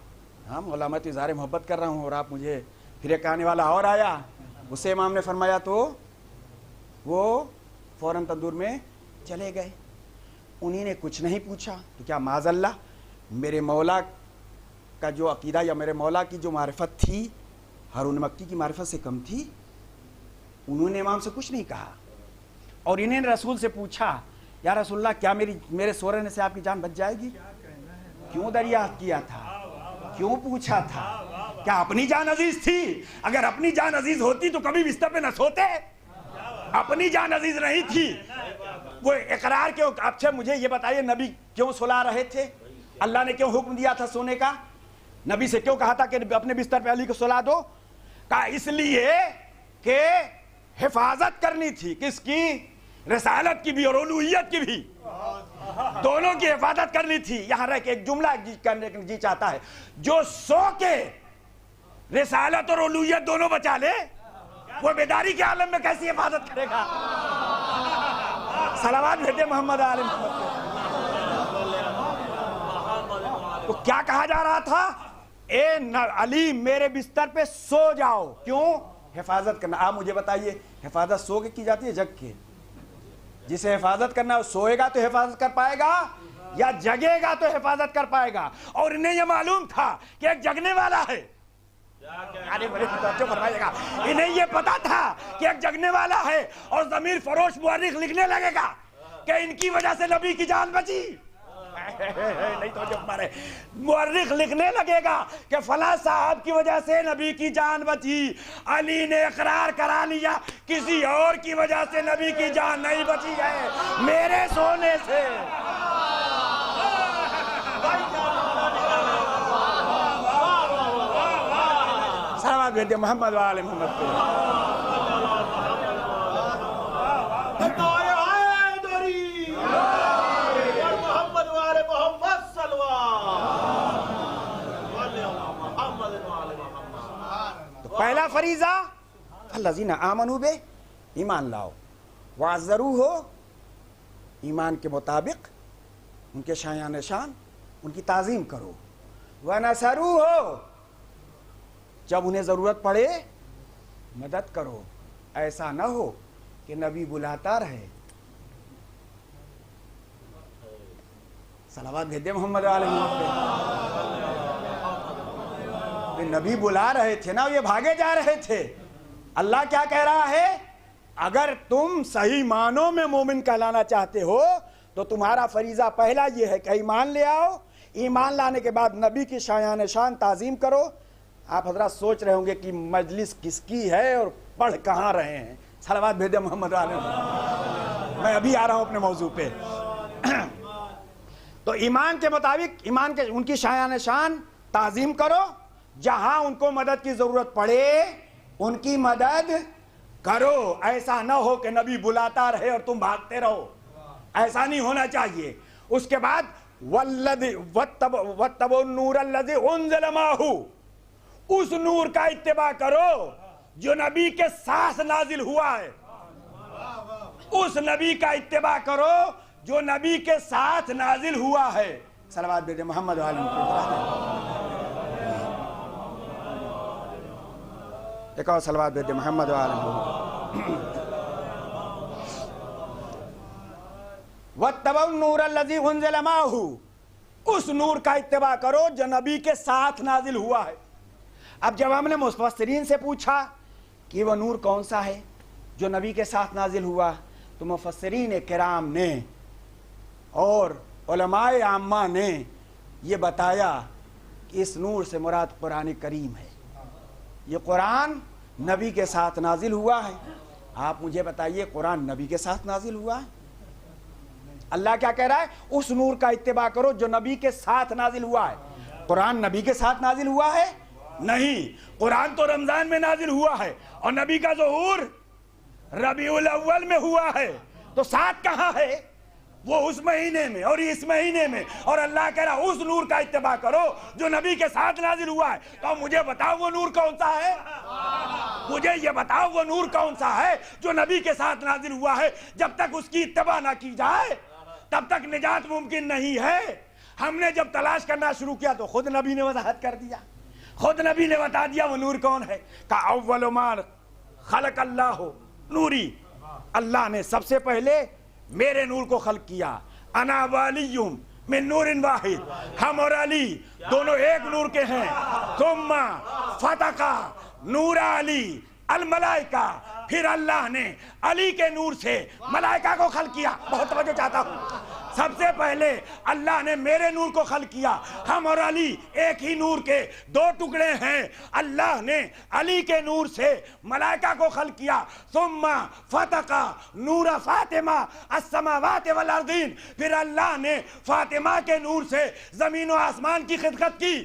ہاں مولا میں تو اظہار محبت کر رہا ہوں اور آپ مجھے. پھر ایک آنے والا اور آیا، اسے امام نے فرمایا تو وہ فوراً تندور میں چلے گئے. انہی نے کچھ نہیں پوچھا. تو کیا معاذ اللہ میرے مولا کا جو عقیدہ یا میرے مولا کی جو معرفت تھی ہارون مکی کی معرفت سے کم تھی؟ انہوں نے امام سے کچھ نہیں کہا اور انہیں رسول سے پوچھا یا رسول اللہ کیا میرے سو رہنے سے آپ کی جان بچ جائے گی؟ کیوں دریافت کیا تھا؟ کیوں پوچھا تھا؟ کیا اپنی جان عزیز تھی؟ اگر اپنی جان عزیز ہوتی تو کبھی بستر پہ نہ سوتے. اپنی جان عزیز نہیں تھی. وہ اقرار کیوں؟ اچھا مجھے یہ بتائیے نبی کیوں سلا رہے تھے؟ اللہ نے کیوں حکم دیا تھا سونے کا؟ نبی سے کیوں کہا تھا کہ اپنے بستر پہ علی کو سلا دو؟ کہا اس لیے کہ حفاظت کرنی تھی. کس کی؟ رسالت کی بھی اور الوہیت کی بھی، دونوں کی حفاظت کرنی تھی. یہاں رہ کے ایک جملہ کرنے جی چاہتا ہے، جو سو کے رسالت اور الوہیت دونوں بچا لے وہ بیداری کے عالم میں کیسی حفاظت کرے گا؟ صلوات بھیجے محمد آل محمد. تو کیا کہا جا رہا تھا؟ اے علی میرے بستر پہ سو جاؤ. کیوں؟ حفاظت کرنا. آپ مجھے بتائیے حفاظت سو کے کی جاتی ہے جگ کے؟ جسے حفاظت کرنا سوئے گا تو حفاظت کر پائے گا یا جگے گا تو حفاظت کر پائے گا؟ اور انہیں یہ معلوم تھا کہ ایک جگنے والا ہے. انہیں یہ پتا تھا کہ ایک جگنے والا ہے اور ضمیر فروش مورخ لکھنے لگے گا کہ ان کی وجہ سے نبی کی جان بچی. نہیں تو جو ہمارے مورخ لکھنے لگے گا کہ فلاں صاحب کی وجہ سے نبی کی جان بچی. علی نے اقرار کرا لیا کسی اور کی وجہ سے نبی کی جان نہیں بچی ہے، میرے سونے سے. صلوات بھیجے محمد وآل محمد پہ. پہلا فریضہ الذین آمنوا بہ، ایمان لاؤ. وعزروہ، ایمان کے مطابق ان کے شایان شان ان کی تعظیم کرو. ونصروہ، جب انہیں ضرورت پڑے مدد کرو. ایسا نہ ہو کہ نبی بلاتا رہے. صلوات بھیجے محمد علیہ وسلم. نبی بلا رہے تھے نا، یہ بھاگے جا رہے تھے. اللہ کیا کہہ رہا ہے؟ اگر تم صحیح معنوں میں مومن کہلانا چاہتے ہو تو تمہارا فریضہ پہلا یہ ہے کہ ایمان لے آؤ. ایمان لانے کے بعد نبی کی شایان شان تعظیم کرو. آپ حضرات سوچ رہے ہوں گے کہ مجلس کس کی ہے اور پڑھ کہاں رہے ہیں. صلوات بھیجے محمد علیہ وسلم. میں ابھی آ رہا ہوں اپنے موضوع پہ. تو ایمان کے مطابق ایمان کے ان کی شایان شان تعظیم کرو. جہاں ان کو مدد کی ضرورت پڑے ان کی مدد کرو. ایسا نہ ہو کہ نبی بلاتا رہے اور تم بھاگتے رہو. ایسا نہیں ہونا چاہیے. اس کے بعد واتبعوا النور الذی انزل معہ، اس نور کا اتباع کرو جو نبی کے ساتھ نازل ہوا ہے. اس نبی کا اتباع کرو جو نبی کے ساتھ نازل ہوا ہے. صلوات بھیجے محمد علیہ وسلم. ایک اور صلوات بھیجے محمد علیہ وسلم. واتبعوا النور الذی انزل معہ، اس نور کا اتباع کرو جو نبی کے ساتھ نازل ہوا ہے. اب جب ہم نے مفسرین سے پوچھا کہ وہ نور کون سا ہے جو نبی کے ساتھ نازل ہوا، تو مفسرین کرام نے اور علماء عامہ نے یہ بتایا کہ اس نور سے مراد قرآن کریم ہے. یہ قرآن نبی کے ساتھ نازل ہوا ہے. آپ مجھے بتائیے قرآن نبی کے ساتھ نازل ہوا ہے؟ اللہ کیا کہہ رہا ہے؟ اس نور کا اتباع کرو جو نبی کے ساتھ نازل ہوا ہے. قرآن نبی کے ساتھ نازل ہوا ہے؟ نہیں. قرآن تو رمضان میں نازل ہوا ہے اور نبی کا ظہور ربیع الاول میں ہوا ہے. تو ساتھ کہاں ہے؟ وہ اس مہینے میں اور اس مہینے میں. اور اللہ کہہ رہا اس نور کا اتباع کرو جو نبی کے ساتھ نازل ہوا ہے. تو مجھے بتاؤ وہ نور کون سا ہے؟ مجھے یہ بتاؤ وہ نور کون سا ہے جو نبی کے ساتھ نازل ہوا ہے؟ جب تک اس کی اتباع نہ کی جائے تب تک نجات ممکن نہیں ہے. ہم نے جب تلاش کرنا شروع کیا تو خود نبی نے وضاحت کر دیا. خود نبی نے بتا دیا وہ نور کون ہے. کہ اول ما خلق اللہ نوری، اللہ نے سب سے پہلے میرے نور کو خلق کیا. انا والیہم من نور واحد، ہم اور علی دونوں ایک نور کے ہیں. ثم فتق نور علی الملائکہ، پھر اللہ نے علی کے نور سے ملائکہ کو خلق کیا. بہت توجہ چاہتا ہوں. سب سے پہلے اللہ نے میرے نور کو خلق کیا. ہم اور علی ایک ہی نور کے دو ٹکڑے ہیں. اللہ نے علی کے نور سے ملائکہ کو خلق کیا. ثم فتق نور فاطمہ السماوات والارضین، پھر اللہ نے فاطمہ کے نور سے زمین و آسمان کی خدمت کی.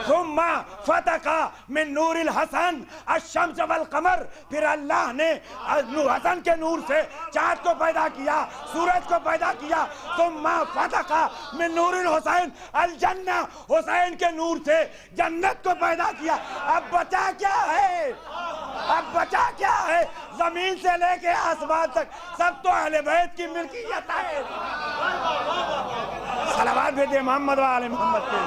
ثم فتق من نور الحسن الشمس والقمر، پھر اللہ نے حسن کے نور سے چاند کو پیدا کیا، سورج کو پیدا کیا. ثم فتق من نور الحسین الجنہ، حسین کے نور سے جنت کو پیدا کیا. اب بچا کیا ہے؟ اب بچا کیا ہے؟ زمین سے لے کے آسمان تک سب تو اہل بیت کی ملکیت ہے. صلوات بھیجے محمد و آل محمد پہ.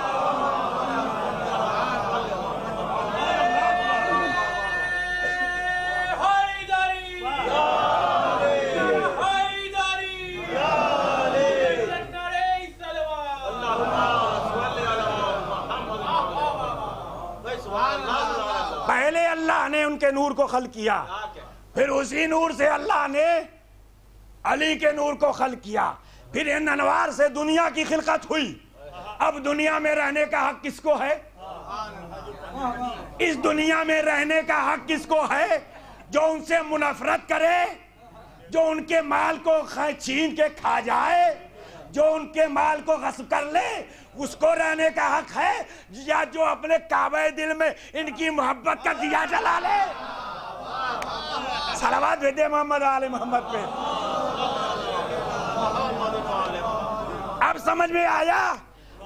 پہلے اللہ نے ان کے نور کو خلق کیا، پھر اسی نور سے اللہ نے علی کے نور کو خلق کیا. پھر ان انوار سے دنیا کی خلقت ہوئی. اب دنیا میں رہنے کا حق کس کو ہے؟ اس دنیا میں رہنے کا حق کس کو ہے؟ جو ان سے منافرت کرے، جو ان کے مال کو چھین کے کھا جائے، جو ان کے مال کو غصب کر لے، اس کو رہنے کا حق ہے؟ یا جو اپنے کعبہ دل میں ان کی محبت کا دیا جلا لے؟ صلوات بھیجے محمد آل محمد پہ. اب سمجھ میں آیا؟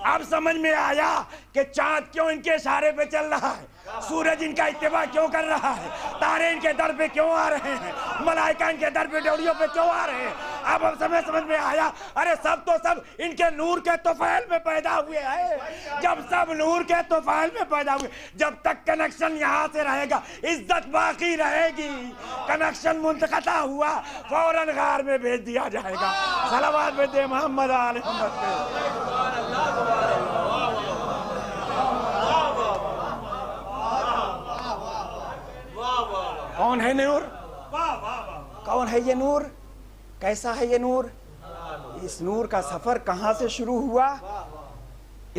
اب سمجھ میں آیا کہ چاند کیوں ان کے اشارے پہ چل رہا ہے، سورج ان کا اتباع کیوں کر رہا ہے، تارے ان کے در پہ کیوں آ رہے ہیں، ملائکہ ان کے در پہ ڈیوڑیوں پہ کیوں آ رہے ہیں. اب سمجھ میں آیا. ارے سب تو سب ان کے نور کے طفیل میں پیدا ہوئے ہیں. جب سب نور کے طفیل میں پیدا ہوئے، جب تک کنیکشن یہاں سے رہے گا عزت باقی رہے گی. کنیکشن منقطع ہوا فوراً غار میں بھیج دیا جائے گا. صلوات بھیجے محمد آل محمد پہ. کون ہے نور؟ کون ہے یہ نور؟ کیسا ہے یہ نور؟ اس نور کا سفر کہاں سے شروع ہوا؟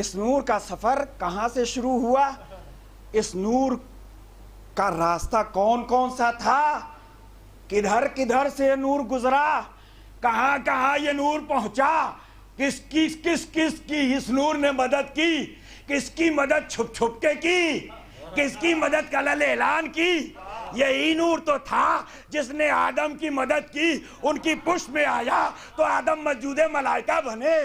اس نور کا سفر کہاں سے شروع ہوا؟ اس نور کا راستہ کون کون سا تھا؟ کدھر کدھر سے یہ نور گزرا؟ کہاں کہاں یہ نور پہنچا؟ کس کی اس نور نے مدد کی؟ کس کی مدد چھپ چھپ کے کی؟ کس کی مدد کا اعلان کی؟ یہی نور تو تھا جس نے آدم کی مدد کی. ان کی پشت میں آیا تو آدم مسجود ملائکہ بنے.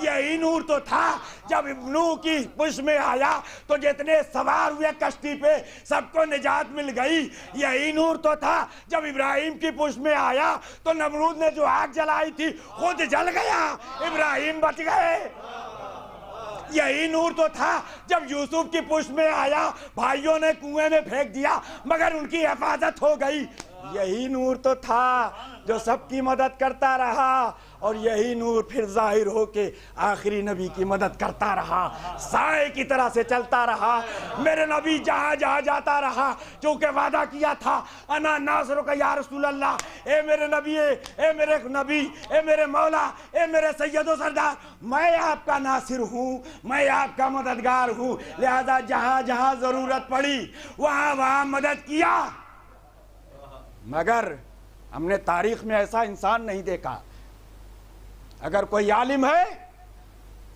یہی نور تو تھا جب نوح کی پشت میں آیا تو جتنے سوار ہوئے کشتی پہ سب کو نجات مل گئی. یہی نور تو تھا جب ابراہیم کی پشت میں آیا تو نمرود نے جو آگ جلائی تھی خود جل گیا، ابراہیم بچ گئے. یہی نور تو تھا جب یوسف کی پشت میں آیا، بھائیوں نے کنویں میں پھینک دیا مگر ان کی حفاظت ہو گئی. یہی نور تو تھا جو سب کی مدد کرتا رہا اور یہی نور پھر ظاہر ہو کے آخری نبی کی مدد کرتا رہا، سائے کی طرح سے چلتا رہا۔ میرے نبی جہاں جہاں جاتا رہا، چونکہ وعدہ کیا تھا انا ناصرک یا رسول اللہ، اے میرے نبی، اے میرے نبی، اے میرے مولا، اے میرے سید و سردار، میں آپ کا ناصر ہوں، میں آپ کا مددگار ہوں، لہذا جہاں جہاں ضرورت پڑی وہاں وہاں مدد کیا۔ مگر ہم نے تاریخ میں ایسا انسان نہیں دیکھا۔ اگر کوئی عالم ہے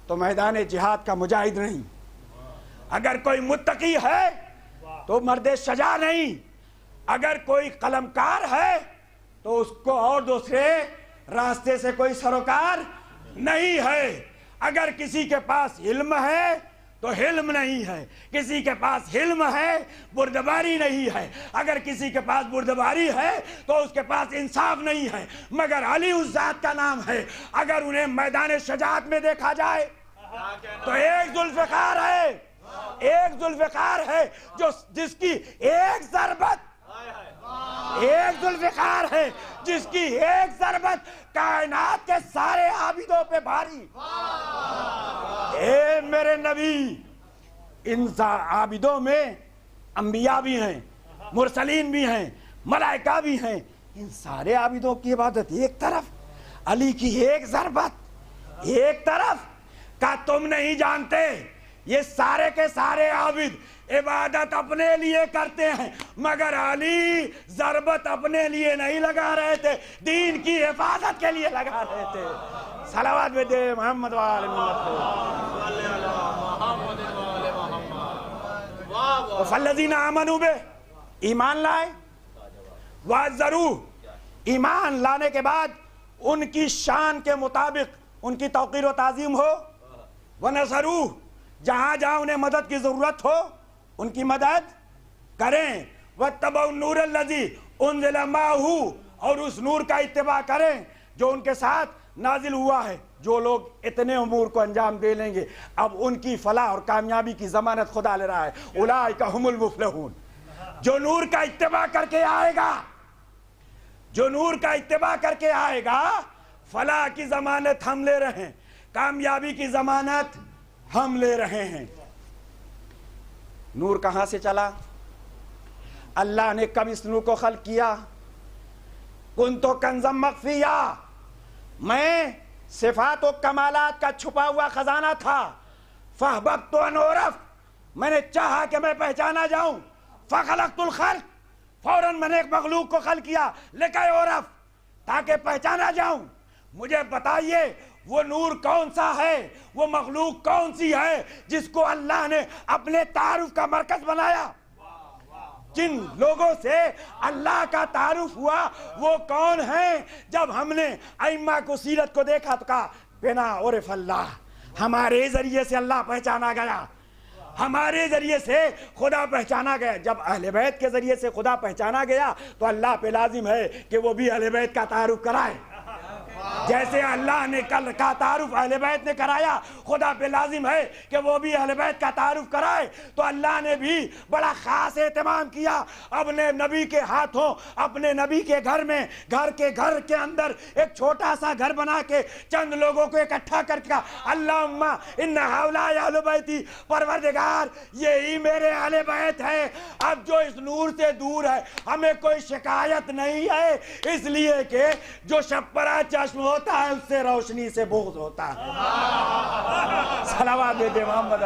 تو میدان جہاد کا مجاہد نہیں، اگر کوئی متقی ہے تو مرد شجاع نہیں، اگر کوئی قلمکار ہے تو اس کو اور دوسرے راستے سے کوئی سروکار نہیں ہے، اگر کسی کے پاس علم ہے تو حلم نہیں ہے، کسی کے پاس حلم ہے بردباری نہیں ہے، اگر کسی کے پاس بردباری ہے تو اس کے پاس انصاف نہیں ہے، مگر علی اس ذات کا نام ہے۔ اگر انہیں میدان شجاعت میں دیکھا جائے تو ایک ذوالفقار ہے، ایک ذوالفقار ہے جس کی ایک ضربت، ایک ذوالفقار ہے جس کی ایک ضربت کائنات کے سارے عابدوں پہ بھاری۔ اے میرے نبی، ان عابدوں میں انبیاء بھی ہیں، مرسلین بھی ہیں، ملائکہ بھی ہیں، ان سارے عابدوں کی عبادت ایک طرف، علی کی ایک ضربت ایک طرف کا تم نہیں جانتے۔ یہ سارے کے سارے عابد عبادت اپنے لیے کرتے ہیں، مگر علی ضربت اپنے لیے نہیں لگا رہے تھے، دین کی حفاظت کے لیے لگا رہے تھے۔ صلوات میں دے محمد وآل محمد۔ فالذین آمنوا بہ، ایمان لائے، وعزروہ، ایمان لانے کے بعد ان کی شان کے مطابق ان کی توقیر و تعظیم ہو، ونصروہ، جہاں جہاں انہیں مدد کی ضرورت ہو ان کی مدد کریں، واتبعوا النور الذی انزل معہ، اور اس نور کا اتباع کریں جو ان کے ساتھ نازل ہوا ہے۔ جو لوگ اتنے امور کو انجام دے لیں گے اب ان کی فلاح اور کامیابی کی ضمانت خدا لے رہا ہے۔ اولئک ھم المفلحون، جو نور کا اتباع کر کے آئے گا، جو نور کا اتباع کر کے آئے گا، فلاح کی ضمانت ہم لے رہے ہیں، کامیابی کی ضمانت ہم لے رہے ہیں۔ نور کہاں سے چلا؟ اللہ نے کب اس نور کو خلق کیا؟ کنتو کنزم مخفیہ، میں صفات و کمالات کا چھپا ہوا خزانہ تھا، فاحببت ان اعرف، میں نے چاہا کہ میں پہچانا جاؤں، فخلقت الخلق، فوراً میں نے ایک مخلوق کو خلق کیا لکے اعرف، تاکہ پہچانا جاؤں۔ مجھے بتائیے وہ نور کون سا ہے، وہ مخلوق کون سی ہے جس کو اللہ نے اپنے تعارف کا مرکز بنایا؟ جن لوگوں سے اللہ کا تعارف ہوا وہ کون ہیں؟ جب ہم نے ائمہ کو سیرت کو دیکھا تو کہا بنا عرف اللہ، ہمارے ذریعے سے اللہ پہچانا گیا، ہمارے ذریعے سے خدا پہچانا گیا۔ جب اہل بیت کے ذریعے سے خدا پہچانا گیا تو اللہ پہ لازم ہے کہ وہ بھی اہل بیت کا تعارف کرائے۔ جیسے اللہ نے کل کا تعارف اہل بیت نے کرایا، خدا پہ لازم ہے کہ وہ بھی اہل بیت کا تعارف کرائے۔ تو اللہ نے بھی بڑا خاص اہتمام کیا، اپنے نبی کے ہاتھوں، اپنے نبی کے گھر میں، گھر کے اندر ایک چھوٹا سا گھر بنا کے چند لوگوں کو اکٹھا کر کے اللہم ان ہؤلاء اہل بیتی، پروردگار یہی میرے اہل بیت ہے۔ اب جو اس نور سے دور ہے ہمیں کوئی شکایت نہیں ہے، اس لیے کہ جو شپرا چشم ہوتا ہے اس سے روشنی سے بغض ہوتا ہے۔ صلوات دے محمد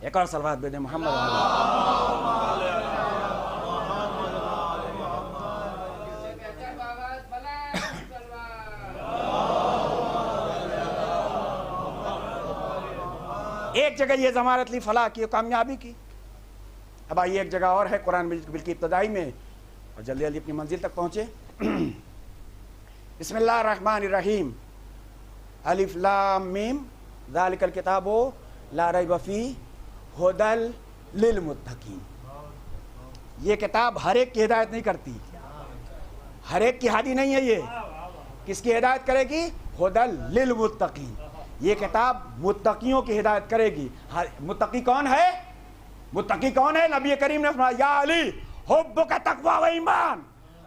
ایک اور صلوات دے محمد ایک جگہ یہ ضمانت لی فلاح کی، کامیابی کی۔ اب آئیے ایک جگہ اور ہے قرآن مجید کی ابتدائی میں، اور جلدی جلدی اپنی منزل تک پہنچے۔ بسم اللہ الرحمن الرحیم، الف لام میم ذالک الکتاب لا ریب فیہ ھدی للمتقین۔ یہ کتاب ہر ایک کی ہدایت نہیں کرتی، ہر ایک کی ہادی نہیں ہے، یہ کس کی ہدایت کرے گی؟ ھدی للمتقین، یہ کتاب متقیوں کی ہدایت کرے گی. متقی کون ہے؟ متقی کون ہے؟ نبی کریم نے فرمایا یا علی حبک تقوی و ایمان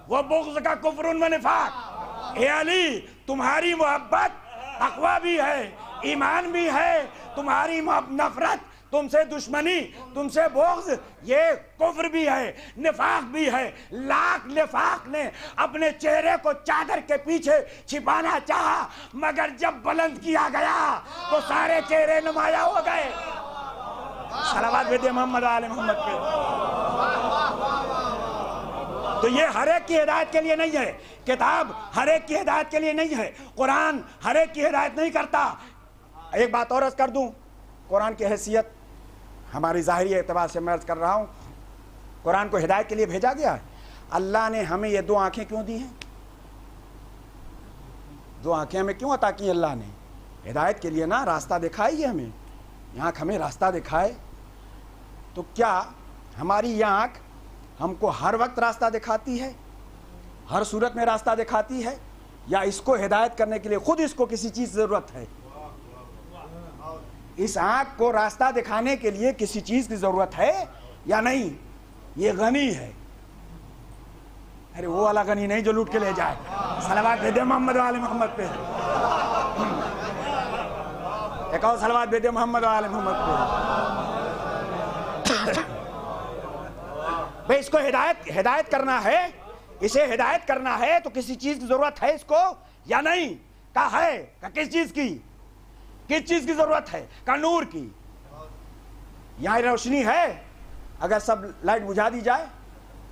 و بغض کا کفر و نفاق. اے علی تمہاری محبت تقوی بھی ہے، ایمان بھی ہے، تمہاری نفرت، تم سے دشمنی، تم سے بغض یہ کفر بھی ہے، نفاق بھی ہے. لاکھ نفاق نے اپنے چہرے کو چادر کے پیچھے چھپانا چاہا، مگر جب بلند کیا گیا تو سارے چہرے نمایاں ہو گئے. صلوات بھیجے محمد آل محمد پہ. تو یہ ہر ایک کی ہدایت کے لیے نہیں ہے، کتاب ہر ایک کی ہدایت کے لیے نہیں ہے، قرآن ہر ایک کی ہدایت نہیں کرتا. ایک بات اور عرض کر دوں، قرآن کی حیثیت ہماری ظاہری اعتبار سے میں عرض کر رہا ہوں. قرآن کو ہدایت کے لیے بھیجا گیا ہے. اللہ نے ہمیں یہ دو آنکھیں کیوں دی ہیں؟ دو آنکھیں ہمیں کیوں عطا کی اللہ نے؟ ہدایت کے لیے نا، راستہ دکھائے یہ ہمیں. یہ آنکھ ہمیں راستہ دکھائے تو کیا ہماری یہ آنکھ ہم کو ہر وقت راستہ دکھاتی ہے، ہر صورت میں راستہ دکھاتی ہے، یا اس کو ہدایت کرنے کے لیے خود اس کو کسی چیز ضرورت ہے؟ اس آنکھ کو راستہ دکھانے کے لیے کسی چیز کی ضرورت ہے یا نہیں؟ یہ غنی ہے. ارے وہ والا غنی نہیں جو لوٹ کے لے جائے. صلوات بھیجے محمد والے محمد پہ. ایک اور صلوات بھیجے محمد والے محمد پہ. بھئی اس کو ہدایت کرنا ہے، اسے ہدایت کرنا ہے تو کسی چیز کی ضرورت ہے اس کو یا نہیں؟ کہا ہے کہ کس چیز کی؟ کس چیز کی ضرورت ہے؟ کہ نور کی. یہاں روشنی ہے، اگر سب لائٹ بجھا دی جائے،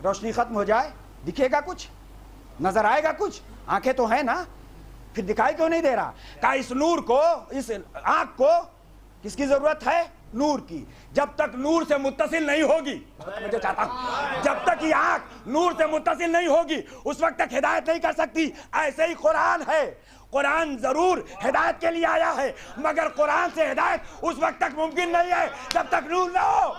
روشنی ختم ہو جائے، دکھے گا کچھ؟ نظر آئے گا کچھ؟ آنکھیں تو ہیں نا، پھر دکھائی کیوں نہیں دے رہا؟ کہ اس نور کو، اس آنکھ کو کس کی ضرورت ہے؟ نور کی. جب تک نور سے متصل نہیں ہوگی، مجھے چاہتا ہوں جب تک یہ آنکھ نور سے متصل نہیں ہوگی اس وقت تک ہدایت نہیں کر سکتی. ایسے ہی قرآن ہے. قرآن ضرور ہدایت کے لیے آیا ہے، مگر قرآن سے ہدایت اس وقت تک ممکن نہیں ہے جب تک نور نہ ہو.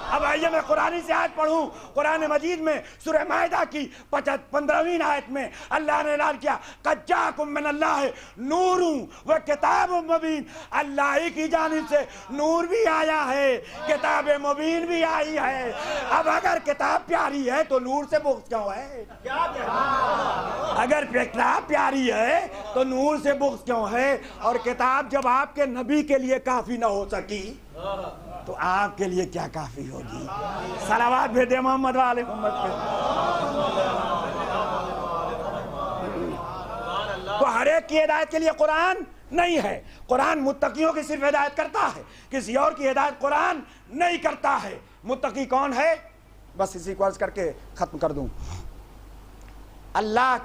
اب آئیے میں قرآن سے آیت پڑھوں. قرآن مجید میں سورہ مائدہ کی 15ویں آیت میں اللہ نے اعلان کیا قد جاءکم من اللہ نور و کتاب مبین. اللہ ہی کی جانب سے نور بھی آیا ہے، کتاب مبین بھی آئی ہے. اب اگر کتاب پیاری ہے تو نور سے بغض کیوں ہے؟ اگر کتاب پیاری ہے تو نور سے بغض کیوں ہے؟ اور کتاب جب آپ کے نبی کے لیے کافی نہ ہو سکی تو آپ کے لیے کیا کافی ہوگی؟ صلوات بھیجے محمد والے محمد پہ. تو ہر ایک کی ہدایت کے لیے قرآن نہیں ہے. قرآن متقیوں کی صرف ہدایت کرتا ہے، کسی اور کی ہدایت قرآن نہیں کرتا ہے. متقی کون ہے؟ بس اسی کو عرض کر کے ختم کر دوں. اللہ